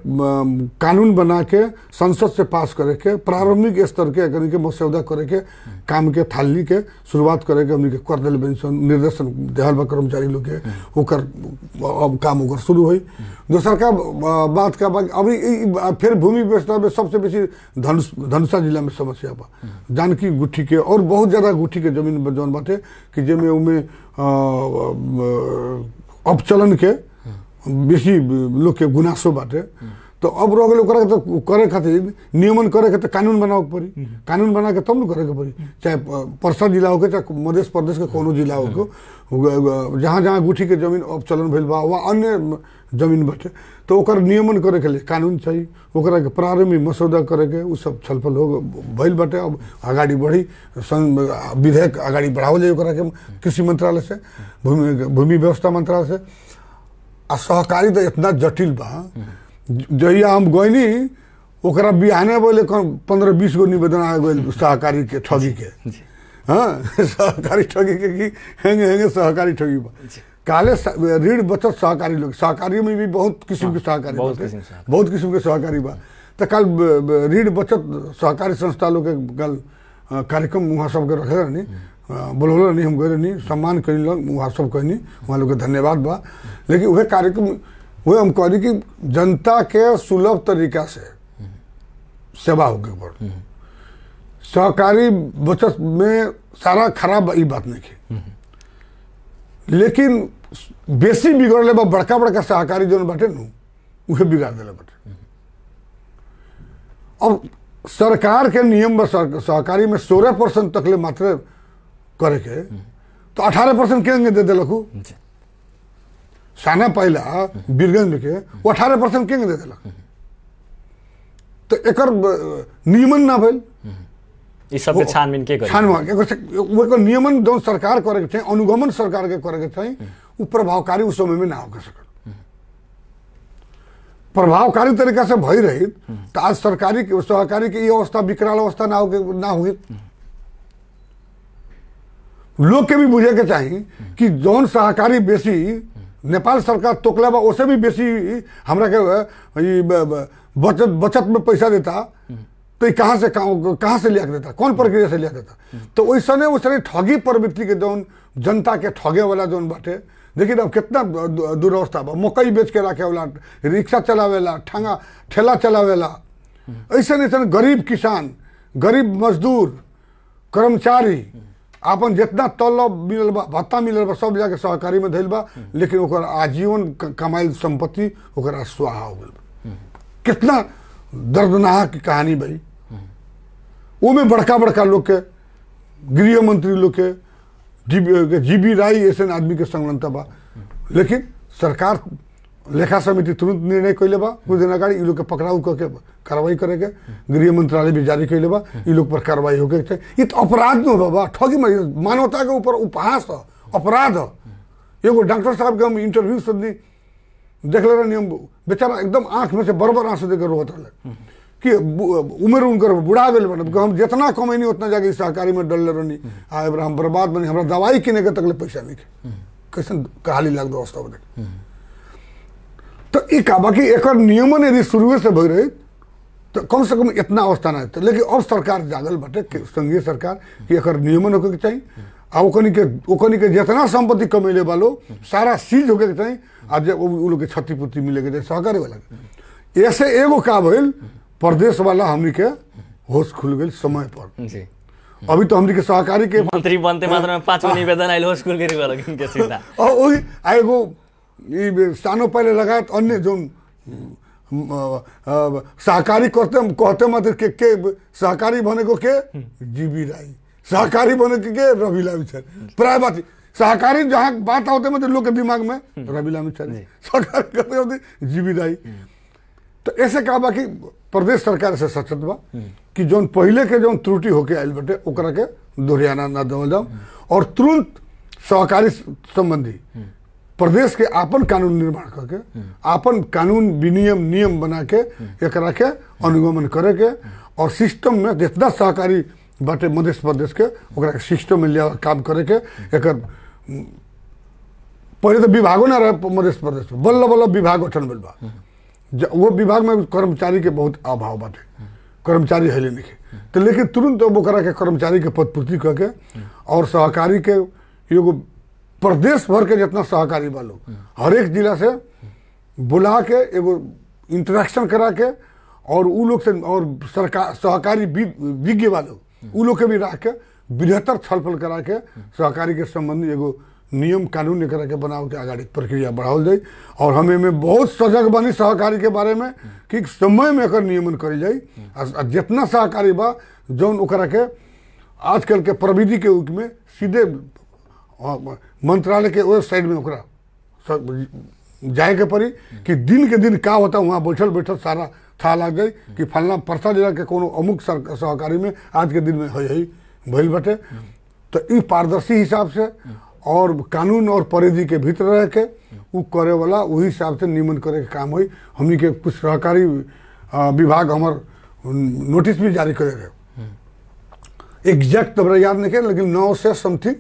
कानून बना के संसद से पास करे के प्रारंभिक स्तर के एकनी के मसौदा करे के काम के थाली के शुरुआत करे के हमनी के कर दिल बेंसन निर्देशन देहल बा कर्मचारी लोग के ओकर अब काम ओकर शुरू होई। दूसर का बात का अभी फिर भूमि व्यवस्था में सबसे बेसी धनुषा जिला में समस्या बा, जानकी गुठी के और बहुत ज्यादा गुठी के जमीन जौन बाटे कि जेमे उमे अपचलन के बेसी लोग के गुनासो बाटे। तो अब रह गए तो करे खातिर नियमन करे के तो कानून बनावे के पड़ी, कानून बना के तब न करे के पड़ी, चाहे परसा जिला हो के चाहे मध्य प्रदेश के कोनो जिला हो के जहाँ जहाँ गुठी के जमीन अपचलन भइल बा वा अन्य जमीन बाटे तो ओकर नियमन करे के लिए कानून चाहिए, ओकरा के प्रारंभिक मसौदा करे के उ सब छलफल हो भइल बाटे। अब आगाड़ी बढ़ी विधेयक आगाड़ी बढ़ावल जाए ओकरा के कृषि मंत्रालय से, भूमि व्यवस्था मंत्रालय से। आ सहकारी तो इतना जटिल बा, जहिया हम गईनी ओकरा बिहाने बोले 15-20 गो निवेदन आ गए सहकारी के ठगी के। हाँ सहकारी ठगी के कि हेंगे हेंगे सहकारी ठगी बा। काले ऋण बचत सहकारी लोग, सहकारी में भी बहुत किस्म के सहकारी बहुत किस्म के सहकारी बा। तो कल ऋण बचत सहकारी संस्था लोग के कल कार्यक्रम वहाँ सबके रखे रहनी, बोलो नहीं हम गए नहीं, सम्मान करी लोग वहाँ सब कहनी, वहाँ लोग के धन्यवाद बा। लेकिन वह कार्यक्रम वह हम कहनी कि जनता के सुलभ तरीका से सेवा होके पड़। सहकारी बचत में सारा खराब ई बात नहीं की, लेकिन बेसी बिगड़ले बा बड़का बड़का सहकारी जो बाटे नु उहे बिगाड़ दिले बाटे। अब सरकार के नियम बा सहकारी में 16% तकले मात्र करे के, तो 18% केंगे दे दिलक। साना पहला बीरगंज के 18% केंगे दे दिलक। तो एकर नियमन ना भइल, इस सब के छानबीन के करी, वो नियमन जो सरकार करे के चाहिए, अनुगमन सरकार के करे के चाहिए, वो प्रभावकारी उस समय में ना हो सकल। प्रभावकारी तरीका से भई रही तो आज सरकारी सहकारी की ये अवस्था विकराल अवस्था ना होगी। लोग के भी बुझे के चाहिए कि जौन सहकारी बेसी नेपाल सरकार तोकला बा उसे भी बेसी हमरा के बचत में पैसा देता, तो ये कहाँ से लिया देता, कौन प्रक्रिया से लिया देता। तो वैसने ठगी प्रवृत्ति के जौन जनता के ठगे वाला जौन बाटे, देखिए अब कितना दुर्वस्था बा। मकई बेच के रखे वाला, रिक्शा चलावेला, ठेला चलावेला, ऐसा गरीब किसान, गरीब मजदूर, कर्मचारी आपन जितना तलब मिलल बा, भत्ता मिलल बा, सब जाके सहकारी में धइल बा, लेकिन ओकर आजीवन कमाइल संपत्ति ओकरा स्वाहा हो गइल। कितना दर्दनाक कहानी भाई। में बड़का बड़का लोग के गृह मंत्री लोग के जीबी राय ऐसे आदमी के संलग्नता बा, लेकिन सरकार लेखा समिति तुरंत निर्णय कैले बा, कुछ दिन अगाड़ी इ लोग के पकड़ाऊ करके कार्रवाई करे के गृह मंत्रालय भी जारी कैले बा, इ लोग पर कार्रवाई होके ये तो अपराध में बाबा, ठगी मानवता के ऊपर उपहास अपराध। एगो डॉक्टर साहब के हम इंटरव्यू सुननी देखले रहनी, हम बेचारा एकदम आंख में से बरबर आंसू देकर रोत रहे कि उम्र उनकर बुढ़ा गए बने, हम जितना कमैनी उतना जाके सहकारी में डल रहनी, हम बर्बाद बनी, हमारा दवाई किने के तकले पैसा नहीं कैसे कहाली लग दो अवस्था देख। तो ये का बाकी एक नियमन यदि शुरू से भई रही तो कम से कम इतना अवस्था ना तो, लेकिन अब सरकार जागल बटे संघीय सरकार कि एक नियमन होके चाहिए, आ ओकनी के जितना संपत्ति कमैले वालो सारा सीज होके चाहिए, आज उ लोग के क्षतिपूर्ति मिले के चाहिए सहकारी वाला के। ऐसे एगो का भइल प्रदेश वाला हमनी के होश खुल गई समय पर जी। अभी तो हमनी के सहकारी के मंत्री बनते मात्र में 5 निवेदन आइल होश खुल गई वाला के सीधा और वही आएगो ये सानो पहले लगायत अन्य जो सहकारी कहते मात्र के सहकारी बने को के जीबी राई, सहकारी बने के रविला मिश्र, प्राय बात सहकारी जहाँ बात होते मतलब लोग के दिमाग में रविला मिश्र, सहकारी करते होते जीबी राई। तो ऐसे कहा बा कि प्रदेश सरकार से सचेत बा कि जौन पहले के जौन त्रुटि होके आयल बटे ओकरा के दोहरियाना ना देवल जाओ, और तुरंत सहकारी संबंधी प्रदेश के आपन कानून निर्माण करके आपन कानून विनियम नियम बना के एकरा के अनुगमन करे के, और सिस्टम में जितना सहकारी बाटे मध्य प्रदेश के ओकरा के सिस्टम में लिया काम करे के। एकर पहले तो विभागों ना रहे मध्य प्रदेश में, बल्ल बल्ल विभाग गठन भइल बा, वो विभाग में कर्मचारी के बहुत अभाव बाटे, कर्मचारी है नहीं तो, लेकिन तुरंत अब ओकरा के कर्मचारी के पद पूर्ति करके और सहकारी के एगो प्रदेश भर के जितना सहकारी बा लोग हर एक जिला से बुला के एगो इंटरेक्शन करा के, और उ लोग से और सरकार सहकारी विज्ञ वालों उ लोग के भी रख के बेहतर छलफल करा के सहकारी के संबंधी एगो नियम कानून करा के बनाओ के आगे प्रक्रिया बढ़ाओल जाए। और हमें में बहुत सजग बनी सहकारी के बारे में कि समय में एकर नियमन करी जाए, जितना सहकारी बा जौन ओकरा के आजकल के प्रविधि के युग में सीधे मंत्रालय के वेबसाइट में ओकरा जाए के पड़ी कि दिन के दिन का होता वहाँ बैठल बैठल सारा था लग जाए कि फलना परसा जिला के कोनो अमुक सहकारी में आज के दिन में है भइल बटे। तो ई पारदर्शी हिसाब से और कानून और परिधि के भीतर रह के उ करे वाला वही हिसाब से नियमन करे के काम हुई। हमनी के कुछ सहकारी विभाग हमार नोटिस भी जारी करे रहे, एग्जैक्ट तो याद नहीं है, लेकिन 9 से समथिंग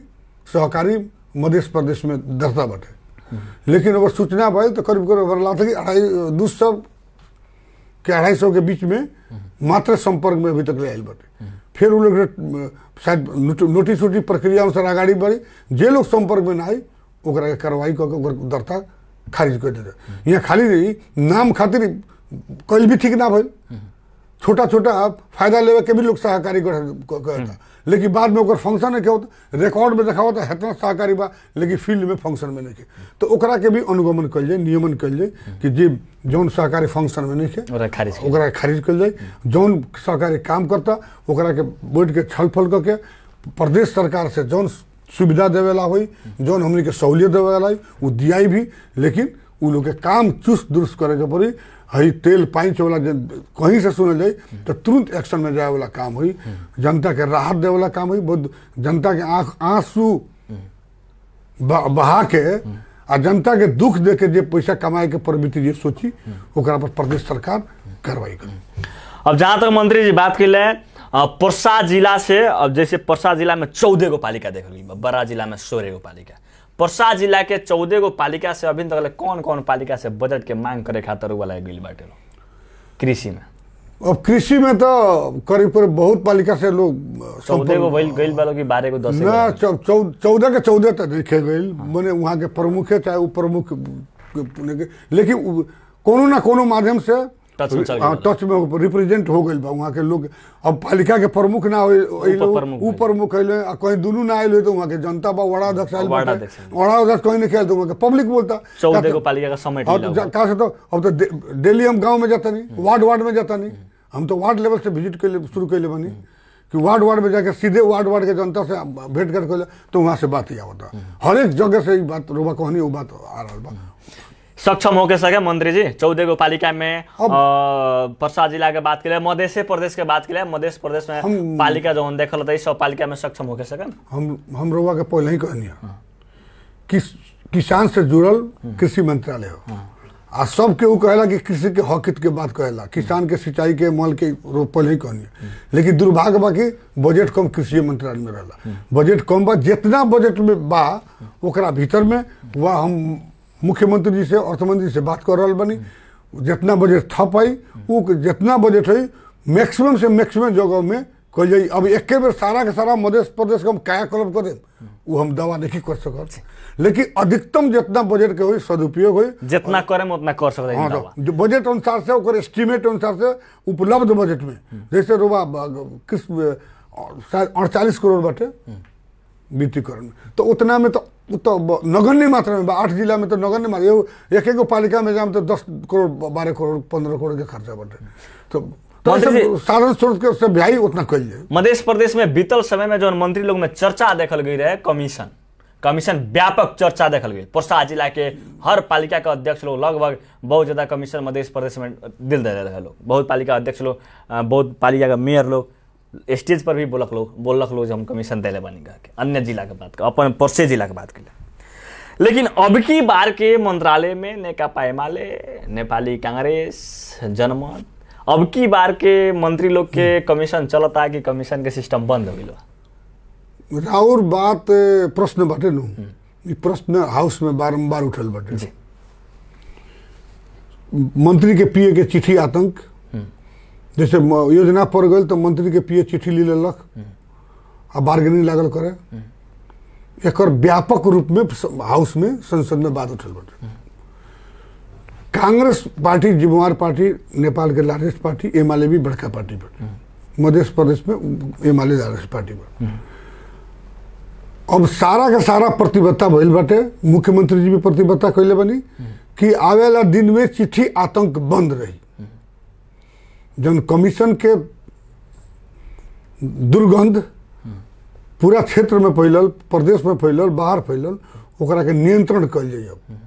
सहकारी मध्य प्रदेश में दर्ता बटे। लेकिन अगर सूचना पाई तो करीब करीब लाता कि 200 के 250 के बीच में मात्र संपर्क में अभी तक ले आयल बटे। फिर वो लोग शायद नोटिस वोटिस प्रक्रिया अनुसार आगाड़ी बढ़ी, जे लोग संपर्क में ना आई ओकरा के कार्रवाई करके दर्ता खारिज कर देते। यहाँ खाली नहीं नाम खातिर कल भी ठीक ना भइल, छोटा छोटा फायदा लेवे के भी लोग सहकारी करता, लेकिन बाद में ओकर फंक्शन है क्या होता, रिकॉर्ड में देखा होता है इतना सहकारी बा लेकिन फील्ड में फंक्शन में नहीं के, तो ओकरा के भी अनुगमन कल जाए, नियमन कल जाए कि जे जौन सहकारी फंक्शन में नहीं के ओकरा खारिज कल जाए, जौन सहकारी काम करता ओकरा के बैठ के छलफल करके प्रदेश सरकार से जौन सुविधा देवेला हुई, जौन हमने के सहूलियत देवेला हुई वो दियाई भी, लेकिन उ लोग के काम चुस्त दुरुस्त करे के पड़ी। हई तेल पाइच वाला कहीं से सुनल जाए तो तुरंत एक्शन में जाए वाला काम हुई, जनता के राहत दे वाला काम हुई, बहुत जनता के आंसू बहा के आ जनता के दुख दे के जे पैसा कमाए के प्रवृत्ति जे सोची ओकरा पर प्रदेश सरकार कार्रवाई करे। अब जहाँ तक मंत्री जी बात कैले पर्सा जिला से, अब जैसे पर्सा जिला में 14 गो पालिका देख ली, बड़ा जिला में 16 गो पालिका, पर्सा जिला के 14 गो पालिका से अभी तक कौन कौन पालिका से बजट के मांग करे खातिर वाला गई बाटे कृषि में? अब कृषि में तो करीब करीब बहुत पालिका से लोग 14 गो गई वालों की 12 गो 10 ना 14 के 14 तक देखे गए, मैंने वहाँ के प्रमुख है चाहे उप प्रमुख, लेकिन कोनो ना कोनो माध्यम से टच में रिप्रेजेंट हो गई बा वहाँ के लोग। अब पालिका के प्रमुख ना हो प्रमुख है, कहीं दोनों ना आये तो वहाँ के जनता बा वड़ा अध्यक्ष आयल, वड़ा अध्यक्ष कहीं नहीं खेल तो वहाँ के पब्लिक बोलता 14 गो पालिका का समय कहा से। तो अब तो डेली हम गाँव में जाता नहीं, वार्ड में जाता नहीं, हम तो वार्ड लेवल से विजिट के शुरू कैले बनी कि वार्ड में जाके सीधे वार्ड के जनता से भेंट कर तो वहाँ से बात ही होता, हर एक जगह से बात रोबा कहनी वो बात आ रहा बा। सक्षम होके सके मंत्री जी 14 गो पालिका में पर्सा जिला के बात के लिए, मध्य प्रदेश के बात के लिए, मध्य प्रदेश में पालिका जो देखल सब पालिका में सक्षम होके सके। हम रोवा के पहले ही कहनी कि किसान से जुड़ल कृषि मंत्रालय हो आ सब केहू कहेला कि कृषि के हक हित के बात कहेला, किसान के सिंचाई के मल के पहले ही कहनी, लेकिन दुर्भाग्य बा कि बजट कम कृषि मंत्रालय में रहला। बजट कम बा, जितना बजट में बा ओकरा भीतर में वह हम मुख्यमंत्री जी से अर्थमंत्री जी से बात कर रहा बनी, जितना बजट थप आई वो जितना बजट है मैक्सिमम से मैक्सिमम जगह में कह जाए। अब एक बेर सारा के सारा मध्य प्रदेश का हम कायाकल्प कर दे वो हम दावा नहीं कर सकते, लेकिन अधिकतम जितना बजट के हो सदुपयोग हो, जितना करें उतना कर सकते हैं। हाँ, जो बजट अनुसार से और एस्टीमेट अनुसार से उपलब्ध बजट में जैसे रुपा 48 करोड़ बाटे वित्तीकरण में, तो उतना में तो नगण्य मात्रा में 8 जिला में तो नगण्य मात्रा, एक एक पालिका में जाम तो 10 करोड़ 12 करोड़ 15 करोड़ के खर्चा बाटे। तो साधारण स्रोत के उससे भाई उतना कल जाए। मध्य प्रदेश में बीतल समय में जो मंत्री लोग में चर्चा देखल गई रहे कमीशन व्यापक चर्चा देखल गई। पोस्टा जिला के हर पालिका के अध्यक्ष लोग लगभग बहुत ज्यादा कमीशन मध्य प्रदेश में दिल दे रहे लोग, बहुत पालिका अध्यक्ष लोग, बहुत पालिका का मेयर लोग स्टेज पर भी बोलक लोग जो हम कमीशन दिले बनी के अन्य जिला के बात कर अपन पर्से जिला के बात कर। लेकिन अब की बार के मंत्रालय में नेकपा एमाले, नेपाली कांग्रेस, जनमत, अब की बार के मंत्री लोग के कमीशन चलता कि कमीशन के सिस्टम बंद हो गया। और बात प्रश्न बाटे नु, प्रश्न हाउस में बारंबार उठल बाटे। मंत्री के पीए के चिट्ठी आतंक, जैसे योजना पड़ गई तो मंत्री के पीए चिट्ठी ले लेलक आ बार्गेनिंग लागल करे, एक व्यापक रूप में हाउस में संसद में बात उठल बाटे। कांग्रेस पार्टी जिम्मेवार पार्टी, नेपाल के लार्जेस्ट पार्टी, एमाले भी बड़का पार्टी बाटे, मध्य प्रदेश में एमाले लार्जेस्ट पार्टी बाटे। अब सारा का सारा प्रतिबद्धता भइल बाटे, मुख्यमंत्री जी भी प्रतिबद्धता कैले बनी कि आवे वाला दिन में चिट्ठी आतंक बंद रही। जन कमीशन के दुर्गंध पूरा क्षेत्र में फैलल, प्रदेश में फैलल, बाहर फैलल, ओकरा के नियंत्रण कल जाए। अब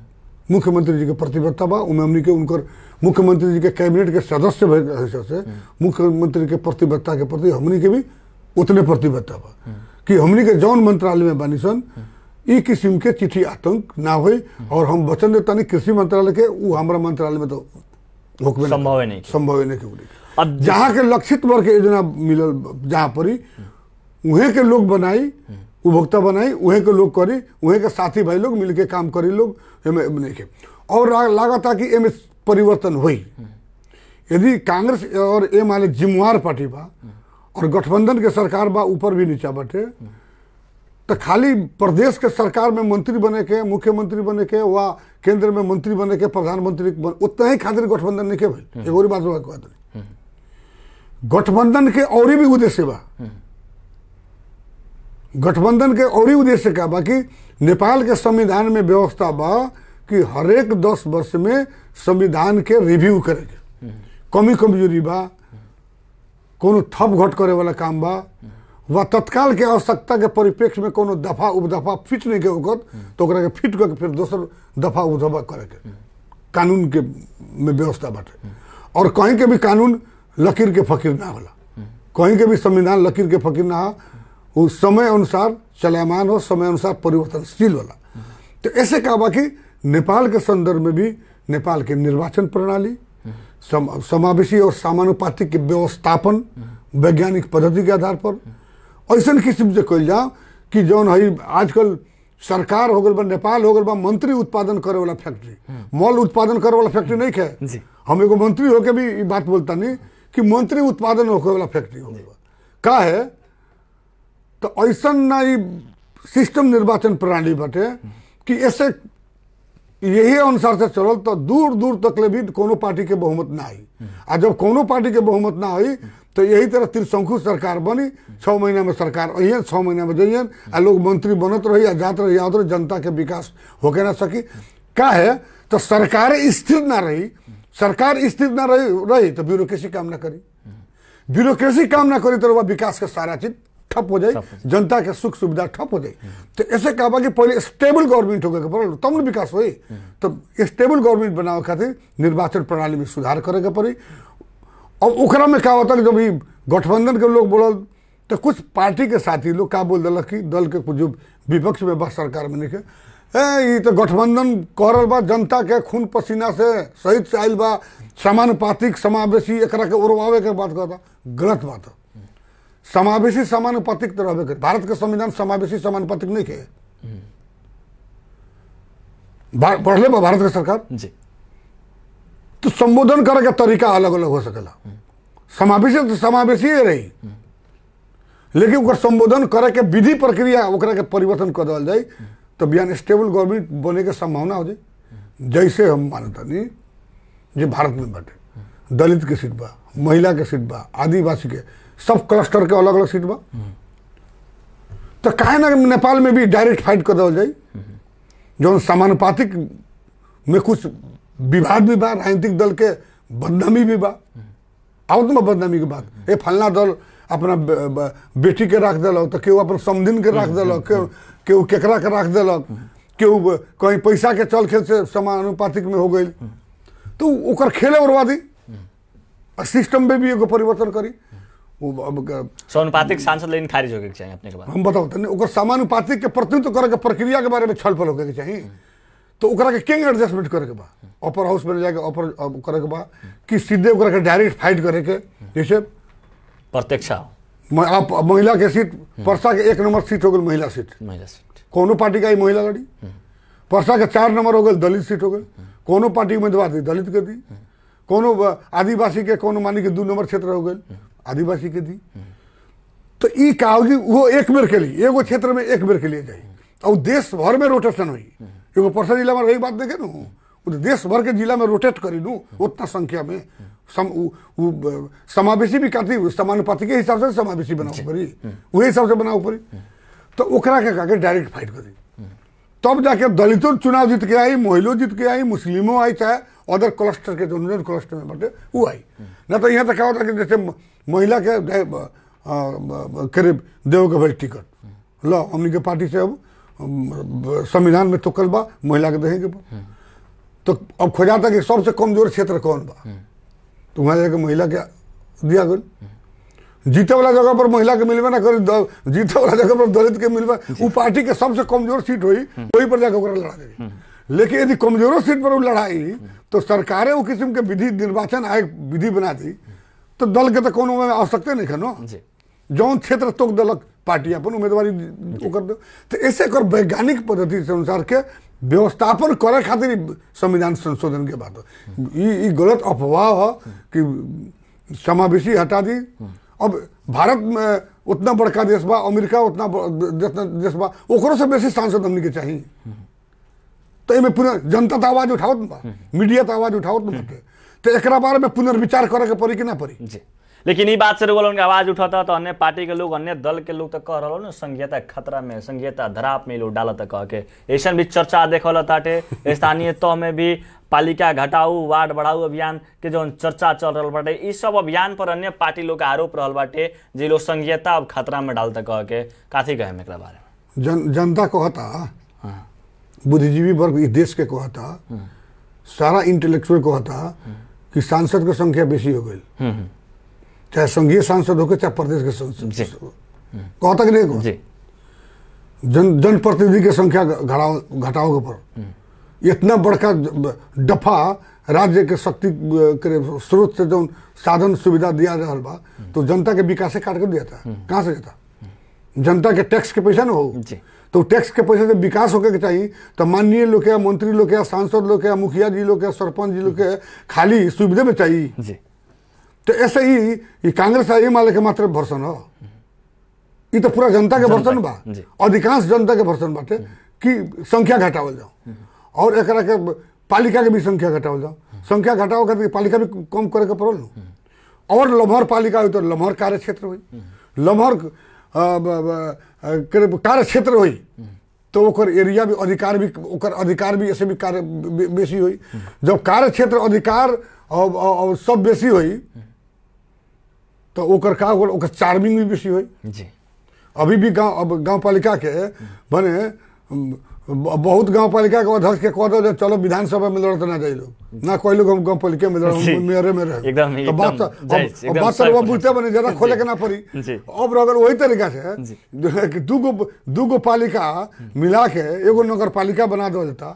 मुख्यमंत्री जी के प्रतिबद्धता बा, हमनी के उनकर मुख्यमंत्री जी के कैबिनेट के सदस्य हैसियत से मुख्यमंत्री के प्रतिबद्धता के प्रति हमनी के भी उतने प्रतिबद्धता बा कि हमनी के जौन मंत्रालय में बानी सन ई किस्म के चिट्ठी आतंक ना हो। और हम वचन देता नहीं कृषि मंत्रालय के, वो हमारा मंत्रालय में तो संभव है नहीं कि अब जहाँ के लक्षित वर्ग के योजना मिलल, जहाँ पर उहे के लोग बनाई, उपभोक्ता बनाई, उहे के लोग करी, उहे के साथी भाई लोग मिलके काम करी लोग नहीं के। और लागता कि एम परिवर्तन हुई। यदि कांग्रेस और एमाले जिम्मेवार पार्टी बा और गठबंधन के सरकार बा ऊपर भी नीचा बाटे, तो खाली प्रदेश के सरकार में मंत्री बने के, मुख्यमंत्री बने के, वा केंद्र में मंत्री बने के, प्रधानमंत्री उतना ही खातिर गठबंधन नहीं के भाई। एक और बात नहीं, गठबंधन के और भी उद्देश्य बा। गठबंधन के और ही उद्देश्य का बा कि नेपाल के संविधान में व्यवस्था बा कि हरेक 10 वर्ष में संविधान के रिव्यू करेंगे, कमी कमजोरी बा, कोनो थप घट करे वाला काम बा, व तत्काल के आवश्यकता के परिप्रेक्ष्य में कोनो दफा उपदफा फिट नहीं के होकर तो ओकरा के फिट करके फिर दोसर दफा उपदफा करे के कानून के में व्यवस्था बाटे। और कहीं के भी कानून लकीर के फकीर ना होला, कहीं के भी संविधान लकीर के फकीर ना हो, वो समय अनुसार चलायमान हो, समय अनुसार परिवर्तनशील होला। तो ऐसे कहा बा कि नेपाल के संदर्भ में भी नेपाल के निर्वाचन प्रणाली समावेशी और समानुपातिक के व्यवस्थापन वैज्ञानिक पद्धति के आधार पर ऐसा किस्म से कल जाओ कि जौन है आजकल सरकार हो गल बा, नेपाल हो गल बा मंत्री उत्पादन करे वाला फैक्ट्री, मॉल उत्पादन करे वाला फैक्ट्री नहीं है। हम एगो मंत्री होके भी बात बोलता नहीं कि मंत्री उत्पादन होके वाला फैक्ट्री हो गल का है। तो ऐसा ना सिस्टम निर्वाचन प्रणाली बाटे कि ऐसे यही अनुसार से चलल तो दूर दूर तक ले भी कोनो पार्टी के बहुमत ना आई। आ जब कोनो पार्टी के बहुमत ना आई तो यही तरह त्रिशंकु सरकार बनी, 6 महीना में सरकार अइयन, 6 महीना में जइयन, आ लोग मंत्री बनत रही, आ जात रही, आवत रही, जनता के विकास होके ना सकी। का है तो सरकार स्थिर ना रही, सरकार स्थिर ना रही तो ब्यूरोक्रेसी काम ना करी, ब्यूरोक्रेसी काम ना करी तो विकास का सारा चीज ठप हो जाए, जनता के सुख सुविधा ठप हो जाए। तो ऐसे कहा कि पहले स्टेबल गवर्नमेंट होकर पड़े तब न विकास हो। तो स्टेबल गवर्नमेंट बनावे खातिर निर्वाचन प्रणाली में सुधार करे के पड़ी। और ओकरा में क्या होता है, जब भी गठबंधन के लोग बोलल तो कुछ पार्टी के साथी लोग क्या बोल दिलक कि दल के जो विपक्ष में बस सरकार में नहीं ये तो गठबंधन कह रहल बा, जनता के खून पसीना से शहीद से आयल बा, समानुपातिक समावेशी एकरा के उड़वावे के बात करता, गलत बात है। समावेशी समानुपातिक तो रहबे करे, भारत के संविधान समावेशी समानुपातिक नहीं के पढ़ले बा भारत के सरकार जी। तो संबोधन करे के तरीका अलग अलग हो सकेला, समावेशी तो समावेशी रही, लेकिन ओकर संबोधन करे के विधि प्रक्रिया ओकरा के परिवर्तन कर देवल जाए तो बिहान स्टेबल गवर्नमेंट बने के संभावना हो जाए। जैसे हम मानता नहीं जे भारत में बाटे दलित के सीट बा, महिला के सीट बा, आदिवासी के सब क्लस्टर के अलग अलग सीट बा, तो काहे ना नेपाल में भी डायरेक्ट फाइट कर देवल जाए। जो समानुपातिक में कुछ विवाद भी बा, राजनीतिक दल के बदनामी भी बा, आवत में बदनामी के बात, ये फलना दल अपना बेटी के रख दिलक तो केहू अपन समधिन के रख दिलक, केहू केकरा के रख दिलक, केहू कहीं पैसा के चल खेल से समानुपातिक में हो गई, तो ओकर खेले उड़वादी सिस्टम में भी एगो परिवर्तन करी। समानुपातिक सांसद लेकिन खारिज होके चाहिए अपने के बात हम बताओ तनी ओकर समानुपातिक के प्रतिनिधित्व करे के प्रक्रिया के बारे में छलफल होके के चाहिए। तो ओकरा के केंग एडजस्टमेंट करे के बा, अपर हाउस में जाके अपर करे के बा कि सीधे ओकरा के डायरेक्ट फाइट करे के, जैसे प्रत्यक्ष आप महिला के सीट परसा के 1 नंबर सीट हो गई महिला सीट, कोनो पार्टी का ही महिला लड़ी, परसा के 4 नंबर हो गई दलित सीट हो गई, कोनो पार्टी उम्मीदवार दी दलित के दी, कोनो आदिवासी के कोनो मानी के 2 नंबर क्षेत्र हो गई आदिवासी के दी। तो ई का होगी वो एक बेर के लिए एगो क्षेत्र में एक बेर के लिए जाए और देश भर में रोटेशन हुई। एगो परसा जिला में रही बात देखे न, देश भर के जिला में रोटेट करी नू उतना संख्या में समावेशी भी काती समानुपातिक के हिसाब से समावेशी बनाओ पड़ी, वही हिसाब से बनाओ पड़ी। तो ओकरा के काके डायरेक्ट फाइट करी, तब जाके दलितों चुनाव जीत के आई, महिलाओं जीत के आई, मुस्लिमों आई, चाहे अदर क्लस्टर के जो क्लस्टर में बटे वो आई। ना तो यहाँ तक क्या होता कि जैसे महिला के करीब देव के भाई टिकट लो हमनी के पार्टी से अब संविधान में तोकल बा महिला के देंगे बा, तो अब खोजाता कि सबसे कमजोर क्षेत्र कौन बा, तो वहाँ जाके महिला के दिया गई। जीते वाला जगह पर महिला के मिलबे ना करी, जीते वाला जगह पर दलित के मिलबे, वो पार्टी के सबसे कमजोर सीट हुई वही पर जाकर ओकरा लड़ा देगी। लेकिन यदि कमजोरों सीट पर वो लड़ाई तो सरकारें वो किस्म के विधि निर्वाचन आयोग विधि बना दी तो दल के तो कोनो में आवश्यकता नहीं खनो, जौन क्षेत्र तोक दलक पार्टी अपन उम्मीदवारी कर दो। तो ऐसे कर वैज्ञानिक पद्धति से अनुसार के व्यवस्थापन करे खातिर संविधान संशोधन के बात ये गलत अफवाह है कि समावेशी हटा दी। अब भारत में उतना बड़का देश बा, अमेरिका उतना देश बा, ओकरों से बेसी सांसद हमनी के चाहिए। तो इनमें पुनः जनता तो आवाज उठाओ बा, मीडिया तो आवाज उठाओ बाटे, तो एकरा बारे में पुनर्विचार करे के पड़ी कि ना पड़ी जी। लेकिन ये बात से उनके आवाज उठाता तो अन्य पार्टी के लोग अन्य दल के लोग तो कह रहा ना संघीयता खतरा में, संघीयता धराप में लोग डालत कह के, ऐसा भी चर्चा देखल ताटे। स्थानीय तह में भी पालिका घटाऊ वार्ड बढ़ाऊ अभियान के जो चर्चा चल रहा बाटे, इस सब अभियान पर अन्य पार्टी लोग का आरोप रहल बाटे जे लोग संघीयता अब खतरा में डालता कह के, काथी कहे एकरा बारे में? जनता कहता, बुद्धिजीवी वर्ग इस देश के कहता, सारा इंटेलेक्चुअल कहता कि सांसद की संख्या बेसी हो गई, चाहे संघीय सांसद हो चाहे प्रदेश के सांसद कहता कि नहीं कहता। जनप्रतिनिधि की संख्या घटाओ के पर इतना बड़का दफा राज्य के शक्ति के स्रोत से जो साधन सुविधा दिया रहा बा तो जनता के विकास काट कर दिया था, कहाँ से जाता? जनता के टैक्स के पैसा ना हो, तो टैक्स के पैसे से विकास होके चाहिए। तो माननीय लोग के, मंत्री लोग के, सांसद लोग के, मुखिया जी लोग के, सरपंच जी लोग के खाली सुविधा में चाहिए। तो ऐसे ही ये कांग्रेस ये माले के मात्र भर्सन हो, ये तो पूरा जनता के भर्सन बा, अधिकांश जनता के भर्सन बाटे कि संख्या घटावल जाओ और एकरा के पालिका के भी संख्या घटावल जाओ। संख्या घटाओ करके पालिका भी कम करे के पड़ल और लम्हर पालिका हुई तो लम्हर कार्य क्षेत्र हुई, लम्हर कार्य क्षेत्र हुई तो ओकर एरिया भी अधिकार भी ऐसे भी कार्य बेसी हुई। जब कार्य क्षेत्र अधिकार और सब बेसी हुई तो ओकर का ओकर चार्मिंग भी बेसी हुई। अभी भी गांव पालिका के बने बहुत गांव पालिका के अध्यक्ष के कह दो चलो विधानसभा में लड़ते ना जाइए लोग ना कोई लोग हम गांव पालिका में लड़ मेरे में रहे एकदम तो बात तो बुझते बने ज्यादा खोले के ना पड़ी अब अगर वही तरीका से कि दूगो पालिका मिला के एगो नगर पालिका बना दो देता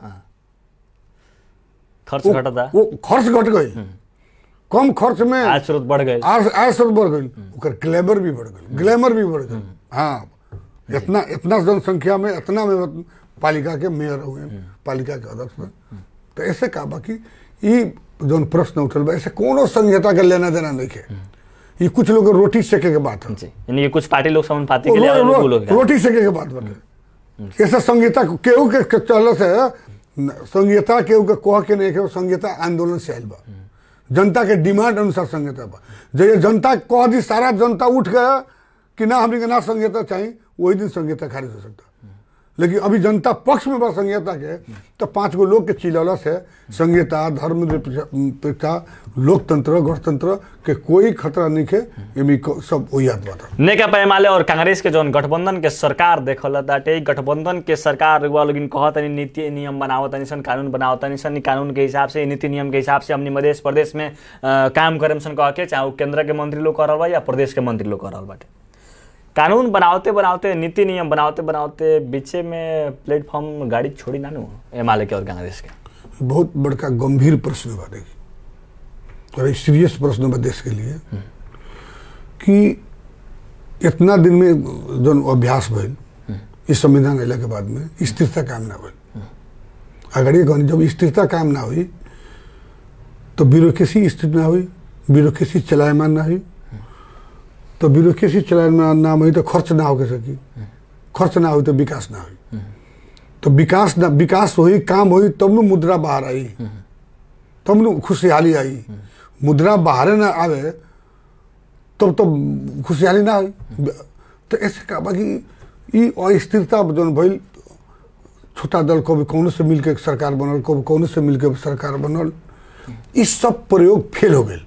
खर्च घटता वो खर्च घट गई कम खर्च में आय स्रोत बढ़ गए आय स्रोत बढ़ गई ग्लैमर भी बढ़ गई ग्लैमर भी बढ़ गई हाँ इतना जनसंख्या में इतना में पालिका के मेयर हुए पालिका के अध्यक्ष में तो ऐसे कहा बाकी ये जो प्रश्न उठल बा ऐसे कोनो संहिता के लेना देना नहीं है ये कुछ लोग रोटी सेके के बात है यानी ये कुछ पार्टी लोग समानुपाती के लिए रोटी सेके के बात बटे ऐसा संहिता केहू के चल से संहिता केहू के कह के नहीं के संहिता आंदोलन से आयल बा जनता के डिमांड अनुसार संहिता बा जब जनता कह दी सारा जनता उठ गया कि ना हमने के ना संहिता चाहिए वही दिन संहिता खारिज हो सकता लेकिन अभी जनता पक्ष में बा संहिता के तो 5 गो लोग के चिलौला से संहिता धर्मनिरपेक्षता लोकतंत्र गणतंत्र के कोई खतरा नहीं है ये सब वही याद बात है नेकपा एमाले और कांग्रेस के जौन गठबंधन के सरकार देखल बाटे गठबंधन के सरकार लोग कहतनी नीति नियम बनावतनी सन कानून बनावतनी सन कानून के हिसाब से नीति नियम के हिसाब से हमनी मध्य प्रदेश में काम करें सन कह के चाहे वो केंद्र के मंत्री लोग कर रहा बा या प्रदेश के मंत्री लोग कर रहा बाटे कानून बनाते बनाते नीति नियम बनाते बनाते बीचे में प्लेटफॉर्म गाड़ी छोड़ी ना एमाले के और कांग्रेस के बहुत बड़का गंभीर प्रश्न बा देखिए और सीरियस प्रश्न बा देश के लिए कि इतना दिन में जो अभ्यास भइल इस संविधान अला के बाद में स्थिरता काम ना भइल अगर ये कहनी जब स्थिरता काम ना हुई तो ब्यूरोक्रेसी स्थिर ना हुई ब्यूरोक्रेसी चलायमान ना हुई तो ब्यूरोक्रेसी चलायमान ना हुई तो खर्च ना हो सकी खर्च ना हुई तो विकास ना हुई तो विकास हुई काम हुई तब न मुद्रा बाहर आई तब न खुशहाली आई मुद्रा बाहर ना आवे तब तो खुशहाली ना आई तो ऐसे कहा बाकी ये अस्थिरता जो भइल छोटा दल कभी कौन से मिलकर सरकार बनल कभी कौन से मिलकर सरकार बनल इस सब प्रयोग फेल हो गए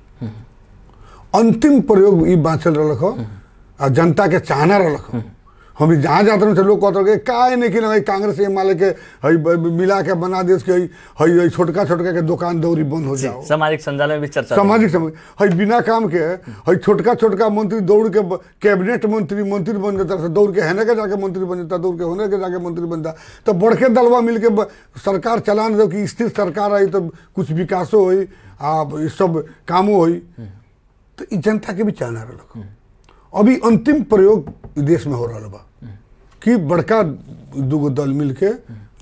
अंतिम प्रयोग ये बाँचल रख और जनता के चाहना रख हम जहाँ जाते हैं लोग कहते हैं काय नहीं कि भाई कांग्रेस एमाले के हई मिला के बना देश के हई छोटका छोटका के दुकान दौरी बंद हो जाओ सामाजिक संजाल में भी चर्चा सामाजिक हई बिना काम के हई छोटका छोटका मंत्री दौड़ के कैबिनेट मंत्री बन जाता दौड़ के हेने के जाके मंत्री बन जाता दौड़ के होने के जाके मंत्री बनता तो बड़के दलवा मिल के सरकार चलाने दो कि स्थिर सरकार आई तो कुछ विकासो हो सब कामों हो तो जनता के भी चाहना रख अभी अंतिम प्रयोग देश में हो रहा बा कि बड़का दूगो दल मिल के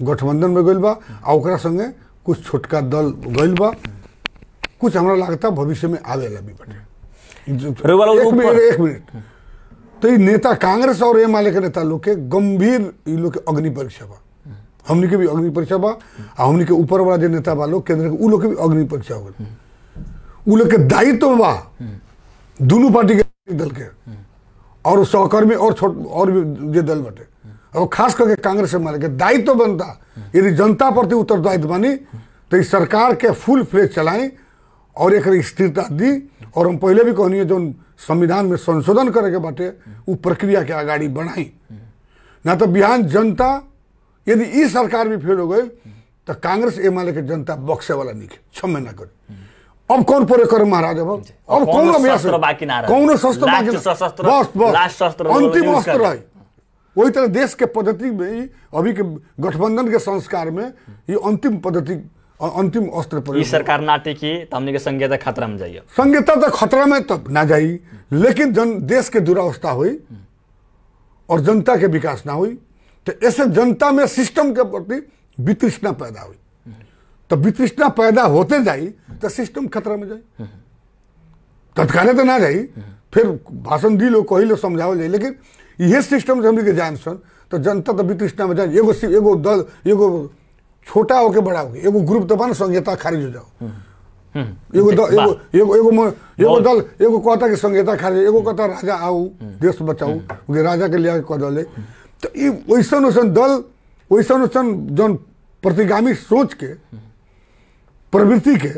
गठबंधन में गइल बा आ ओकरा संगे कुछ छोटका दल गइल बा कुछ हमरा लगता भविष्य में आवेला भी बटे एक मिनट तो ये नेता कांग्रेस और एमाले के नेता लोग के गंभीर ये लोग के अग्नि परीक्षा बा हमनी के भी अग्नि परीक्षा बा आ हमनी के ऊपर वाला जो नेता बा लोग केंद्र के उ लोग के भी अग्नि परीक्षा हो उ लोग के दायित्व बा दोनों पार्टी के दल के और सहकर्मी और भी जो दल बटे और खास करके कांग्रेस से मारे के दायित्व बनता यदि जनता प्रति उत्तरदायित्व बनी तो इस सरकार के फुल फ्लेज चलाई और एक स्थिरता दी और हम पहले भी कहनी जो संविधान में संशोधन करे के बाटे वो प्रक्रिया के आगाड़ी बढ़ाई ना तो बिहान जनता यदि इस सरकार भी फेल हो गई तो कांग्रेस एमाले के जनता बक्से वाला नहीं क्षमा ना करे अब कौन पूरे कर महाराज अब कौन अभ्यास कौन शस्त्र बस अंतिम अस्त्र है वही तरह देश के पद्धति में अभी के गठबंधन के संस्कार में ये अंतिम पद्धति अंतिम अस्त्र पर सरकार ना टिकी तो हमने के संघीयता खतरा में जाइए संघीयता तो खतरा में तब ना जाई लेकिन देश के दुरावस्था हुई और जनता के विकास ना हुई तो ऐसे जनता में सिस्टम के प्रति वितृष्णा पैदा हुई तो वितृष्णा पैदा होते जाई तो सिस्टम खतरा में जाए तत्काल तो ना जाई फिर भाषण दी लो कही लो समझाओ जाए लेकिन ये सिस्टम से हमने जान सन तो जनता तो वितृष्णा में जाए एगो दल एगो छोटा होके बड़ा होके एगो ग्रुप तो बन संहिता खारिज हो जाओ एगो दल एगो कहता कि संहिता खारिज एगो कहता राजा आओ देश बचाओ राजा के लिया कह दले तो ये वैसन दल वैसन जौन प्रतिगामी सोच के प्रवृत्ति के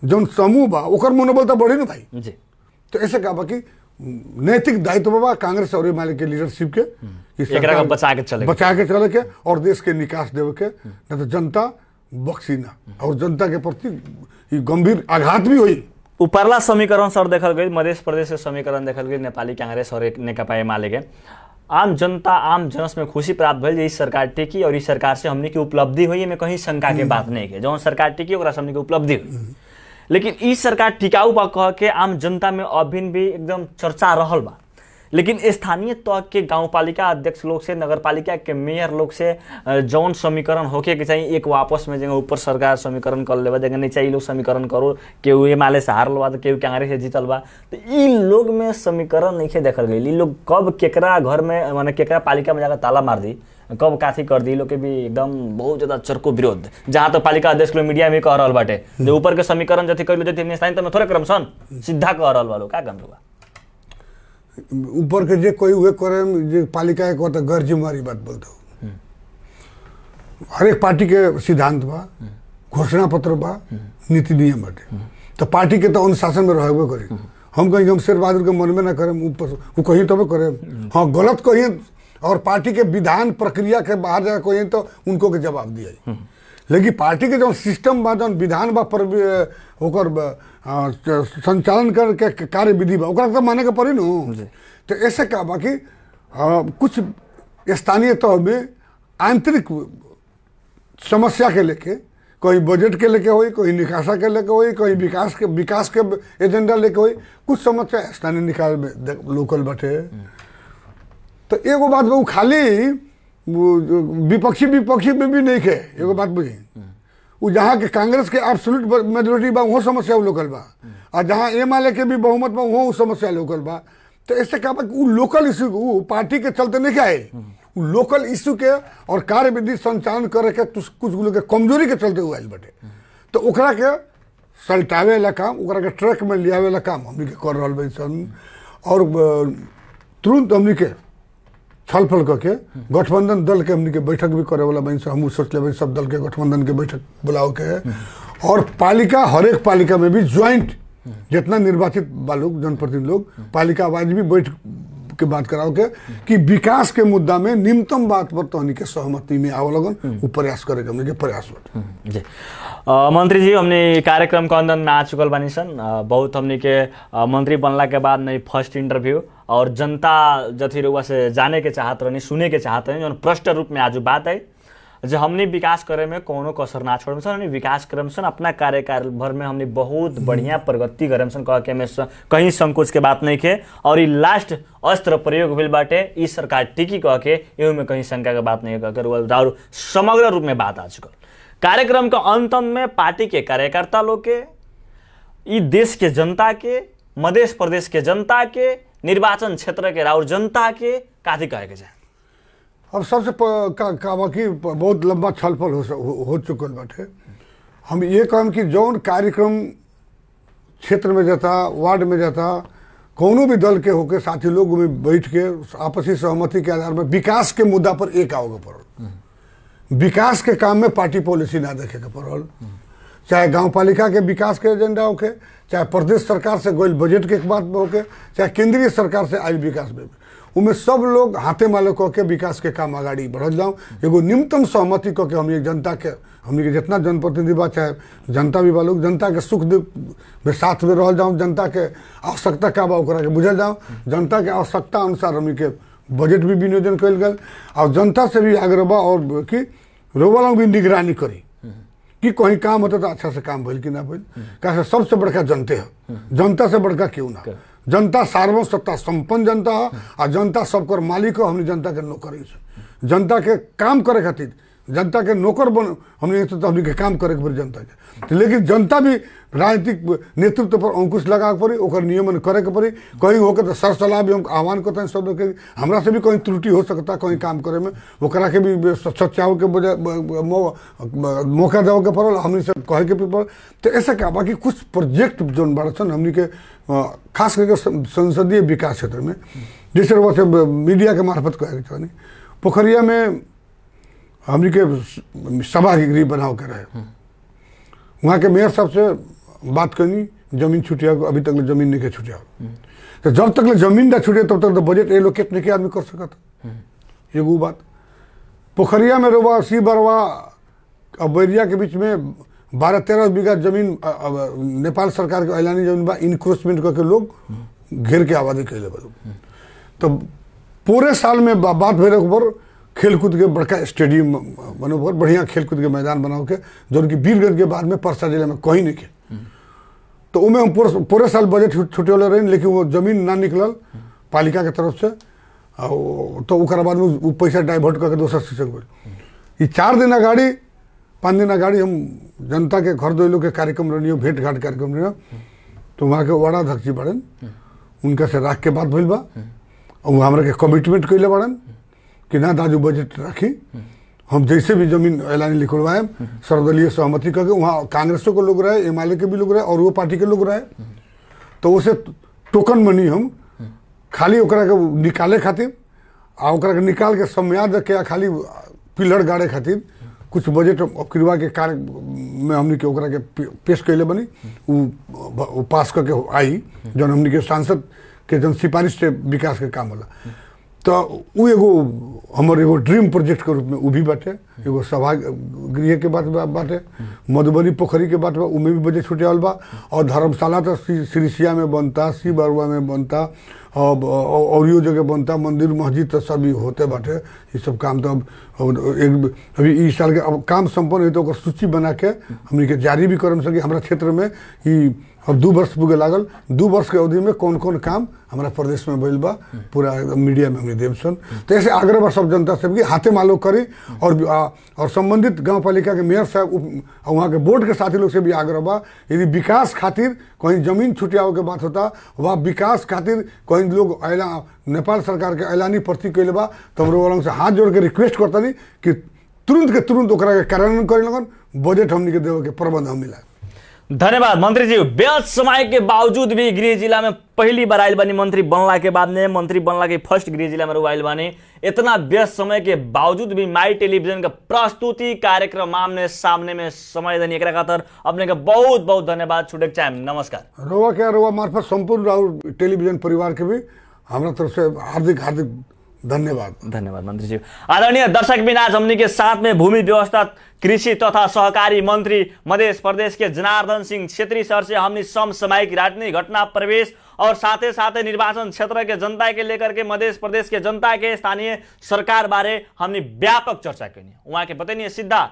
जौन समूह बा ओकर मनोबल तो बढ़े ना भाई जी तो ऐसे कहा कि नैतिक दायित्व बा कांग्रेस और एमाले के लीडरशिप के एकरा के बचा के चले के और देश के निकास देवे के, नहीं तो जनता बख्शी ना और जनता के प्रति गंभीर आघात भी हुई। ऊपरला समीकरण सर देखल गई, मध्य प्रदेश के समीकरण देखल गई, नेपाली कांग्रेस और नेकपा एमाले के आम जनता आम जनस में खुशी प्राप्त भइल इस सरकार टिकी और इस सरकार से हमने की उपलब्धि हुई में कहीं शंका के बात नहीं है। जौन सरकार टिकी ओकरा से हमने की उपलब्धि हुई, लेकिन इस सरकार टिकाऊ बा कह के आम जनता में अभी भी एकदम चर्चा रहल बा। लेकिन स्थानीय तौर के गाँव पालिका अध्यक्ष लोग से, नगर पालिका के मेयर लोग से जौन समीकरण होके के चाहिए एक वापस में जगह ऊपर सरकार समीकरण कर लेवा, जगह नहीं चाहिए लोग समीकरण करो, केहू एमाले से हारल बा तो केहू कांग्रेस से जीतल बा, तो इ लोग में समीकरण नहीं देखल गई। लोग कब केकरा घर में माने केकरा पालिका में जाकर ताला मार दी, कब काथी कर दी, लोग के भी एकदम बहुत ज्यादा चरको विरोध। जहाँ तो पालिका अध्यक्ष लोग मीडिया में कह रहा बाटे जो ऊपर के समीकरण जति कैलो जति स्थानीय में थोड़े क्रम सन सीधा कह रहा लोग का काम बा ऊपर के जे कोई हुए करे जे पालिका को तो गैर जिम्मेवारी बात बोलते हो। हर एक पार्टी के सिद्धांत बा, घोषणा पत्र बा, नीति नियम बाटे, तो पार्टी के तो अनुशासन में रहबे करी। हम कहीं हम शेर बहादुर के मन में ना करें, ऊपर वो कहीं तब करें, हाँ गलत कहीं और पार्टी के विधान प्रक्रिया के बाहर जाकर कहीं तो उनको के जवाब दिया। लेकिन पार्टी के जो सिस्टम बा, जो विधान बा पर ओकर संचालन करके कार्य विधि बा ओकरा तो माने के पड़ी न। तो ऐसे का बा कि कुछ स्थानीय तौर में आंतरिक समस्या के लेके, कोई बजट के लेके हुई, कोई निकासा के लेके हुई, कोई विकास के एजेंडा लेके हुई, कुछ समस्या स्थानीय निकाय में लोकल बटे। तो एगो बात वो खाली विपक्षी में भी नहीं खे। एगो बात बुझी, वो जहाँ के कांग्रेस के एब्सोल्यूट मेजोरिटी बा वो समस्या लोकल बा, और जहाँ एमाले के भी बहुमत बा वो समस्या लोकल बा। तो ऐसे कहा कि वो लोकल इशू वो पार्टी के चलते नहीं आए, वो लोकल इशू के और कार्य विधि संचालन करे के कुछ लोग के कमजोरी के चलते हुआ बटे। तो ओकरा के सल्टावे वाला काम, ओकरा के ट्रैक में लियावे वाला काम हमनी के कर रहा बन। और तुरंत हमनी के छलफल करके गठबंधन दल के हमनी के बैठक भी करे वाला बन। हम सोच ले सब दल के गठबंधन के बैठक बुलाओ के, और पालिका हर एक पालिका में भी ज्वाइंट जितना निर्वाचित लोग जनप्रतिनिधि लोग पालिका वाइज भी बैठ के बात कराओ के कि विकास के मुद्दा में न्यूनतम बात पर तो हमनी के सहमति में आवे लगन, वो प्रयास करे हमनी के प्रयास जी। मंत्री जी हमने कार्यक्रम के अंदर में आ चुकल बानी सन, बहुत हमनी के मंत्री बनला के बाद नहीं फर्स्ट इंटरव्यू, और जनता जथी रुआ से जाने के चाहत रहनी, सुने के चाहत रहनी, जो प्रश्न रूप में आज बात है जो हमने विकास करे में कोनो कसर ना छोड़ सन, विकास करे सन अपना कार्यकाल भर में हमने बहुत बढ़िया प्रगति करे सन, कह के में कहीं संकोच के बात नहीं के। और ये लास्ट अस्त्र प्रयोग भेल बाटे इस सरकार टिकी कह के, एहू में कहीं शंका के बात नहीं कर, समग्र रूप में बात आ चुकल। कार्यक्रम का अंतम में पार्टी के कार्यकर्ता लोग के, ई देश के जनता के, मध्य प्रदेश के जनता के, निर्वाचन क्षेत्र के राउर जनता के काथी कहे के जाए। अब सबसे कि बहुत लंबा छलफल हो चुकल बाटे। हम ये कहम कि जौन कार्यक्रम क्षेत्र में जाता, वार्ड में जाता, कोनो भी दल के होके साथी लोग में बैठ के आपसी सहमति के आधार में विकास के मुद्दा पर एक आओगे पड़ल। विकास के काम में पार्टी पॉलिसी ना देखे के पड़ल, चाहे गांव पालिका के विकास के एजेंडा होके, चाहे प्रदेश सरकार से गोल बजट के बात होके, चाहे केंद्रीय सरकार से आयल विकास में, उनमें सब लोग हाथे माले कह के विकास के काम आगाड़ी बढ़ल जाऊँ। एगो न्यूनतम सहमति कह के हमने जनता के, हमने के जितना जनप्रतिनिधि बा चाहे जनता भी बा लोग, जनता के सुख दुख में साथ में रह जाऊँ, जनता के आवश्यकता का बा ओकरा के बुझल जाऊँ, जनता के आवश्यकता अनुसार हमने के बजट भी विनियोजन कल गल, और जनता से भी आग्रह बा और कि रोवा भी निगरानी करी कि कहीं काम होता तो अच्छा से काम भइल कि ना भइल। कैसे सबसे बड़का जनते है, जनता से बड़का क्यों ना। जनता सार्वभौम सत्ता संपन्न जनता है, और जनता सबकर मालिक हो, हमने जनता के नौकर है। जनता के काम करे खातिर जनता के नौकर बन हमने तो हमने के काम करे के जनता के। लेकिन जनता भी राजनीतिक नेतृत्व पर अंकुश लगा के पड़ी, ओकर नियमन करे के पड़ी। कहीं होकर तो सर सलाह भी हम आह्वान करते हैं सब लोग के, हमरा से भी कहीं त्रुटि हो सकता कहीं काम करे में, ओकरा के भी सच्चाओ के बजाय मौका देवे के पड़ल, हमने से कहे के भी पड़ल। तो ऐसा क्या बाकी कुछ प्रोजेक्ट जो बड़ा सन हमने के खास करके संसदीय विकास क्षेत्र में, जैसे वैसे मीडिया के मार्फत कहे के नहीं, पोखरिया में हमने के सभागृह बनाओ के रहे, वहाँ के मेयर साहब से बात करनी, जमीन छुटिया अभी तक जमीन नहीं के छुटिया। तो जब तक जमीन ना छूटे तब तक तो बजट एलोकेट नहीं आदमी कर सकता। एगो बात पोखरिया में रोबा सी बरवा और बैरिया के बीच में 12-13 बीघा जमीन नेपाल सरकार के ऐलानी जमीन बा इनक्रोचमेंट करके लोग घेर के आबादी कैले बा। तो पूरे साल में बात भरे ऊपर खेलकूद के बड़का स्टेडियम बनो पर बढ़िया खेलकूद के मैदान बनाओ के जो कि वीरगंज के बाद में परसा जिले में कहीं नहीं के। तो उमें हम पूरे साल बजट छूटे वाले रहे, लेकिन वो जमीन ना निकलल पालिका के तरफ से, तो ओकरा बाद में वो पैसा डाइवर्ट करके दोसर सिस्टम कर। ये 4 दिन अगाड़ी 5 दिन अगाड़ी हम जनता के घर दैलो के कार्यक्रम रही भेंट घाट कार्यक्रम रही, तो वहाँ के वार्ड अध्यक्ष जी बड़न उनका से राख के बात भइल बा और वो हमारा के कमिटमेंट कैले बड़न कि ना दाजू बजट राखी, हम जैसे भी जमीन ऐलानी लिखवाए सर्वदलीय सहमति करके। वहाँ कांग्रेसों के लोग रहे, एमआलए के भी लोग रहे और वो पार्टी के लोग रहे। तो उसे टोकन मनी हम खाली ओकरा के निकाले खातिर आ ओकरा के निकाल के सम्याद के खाली पिलर गाड़े खातिर कुछ बजट अबकिरवा के कार्य में हमने के ओकरा के पेश कैले बनी, वो पास करके आई जौन हमने के सांसद के जन सिफारिश से विकास के काम होला। तो वो एगो हमारे एगो ड्रीम प्रोजेक्ट के रूप में वो भी बाटे। एगो सभा गृह के बात बाटे, मधुबनी पोखरी के बात बा, उमें भी बजट छूटे वाल बा। और धर्मशाला तो सिरिसिया में बनता, सी बरुआ में बनता और यो जगह बनता, मंदिर मस्जिद तो सभी होते बाटे। ये सब काम तो अब अभी इस साल के अब काम संपन्न हुई तो ओकर सूची बना के हमने के जारी भी करम सके। हमारा क्षेत्र में ये अब 2 वर्ष पुगे लागल, 2 वर्ष के अवधि में कौन कौन काम हमारा प्रदेश में भइल बा पूरा मीडिया में हमने देव सन। तो ऐसे आग्रह बा सब जनता से कि हाथे मालो करी और संबंधित गांव पालिका के मेयर साहब वहाँ के बोर्ड के साथी लोग से भी आग्रह बा, यदि विकास खातिर कहीं जमीन छुटियाओ के बात होता वह विकास खातिर कहीं लोग नेपाल सरकार के ऐलानी प्रति कैले बा, तो हम लोग से हाथ जोड़ के रिक्वेस्ट करता नहीं कि तुरंत के तुरंत ओकरा के कार्यान्वयन करे लगन, बजट हमने के देवे के प्रबंध हम मिला। धन्यवाद मंत्री जी। व्यस्त समय के बावजूद भी गृह जिला में पहली बार आयल बानी, मंत्री बनला के बाद में मंत्री बनला के फर्स्ट गृह जिला में आयल बानी। इतना व्यस्त समय के बावजूद भी माई टेलीविजन का प्रस्तुति कार्यक्रम आमने सामने में समय देने एकरा खातिर अपने का बहुत बहुत धन्यवाद छुटे चाहे। नमस्कार। रोवा क्या रोवा मार्फत संपूर्ण टेलीविजन परिवार के भी हमारा तरफ से हार्दिक हार्दिक धन्यवाद। धन्यवाद मंत्री जी। आदरणीय दर्शक बिन आज हमनी के साथ में भूमि व्यवस्था कृषि तथा सहकारी मंत्री मध्य प्रदेश के जनार्दन सिंह छेत्री सर से हमनी समसामयिक राजनीतिक घटना प्रवेश और साथे साथे निर्वाचन क्षेत्र के जनता के लेकर के मध्य प्रदेश के जनता के स्थानीय सरकार बारे हमनी व्यापक चर्चा करी। वहाँ के बताइए सीधा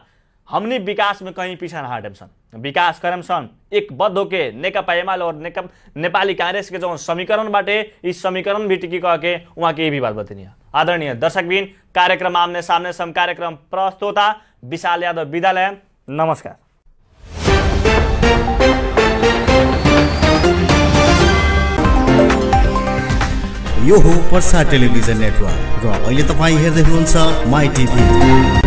हमनी विकास में कहीं पीछा ना हटम सन, विकास करम सन एक बद्ध होके नेकपा एमाले और नेपाली कांग्रेस के जो समीकरण बाटे इस समीकरण भी टिकी कह के वहाँ के भी बात बताइए। आदरणीय दर्शकबिन कार्यक्रम आमने सामने सम कार्यक्रम प्रस्तोता विशाल यादव विद्यालय। नमस्कार। यो हो पर्सा टेलिभिजन नेटवर्क र अहिले तपाईं हेर्दै हुनुहुन्छ माई टिभी।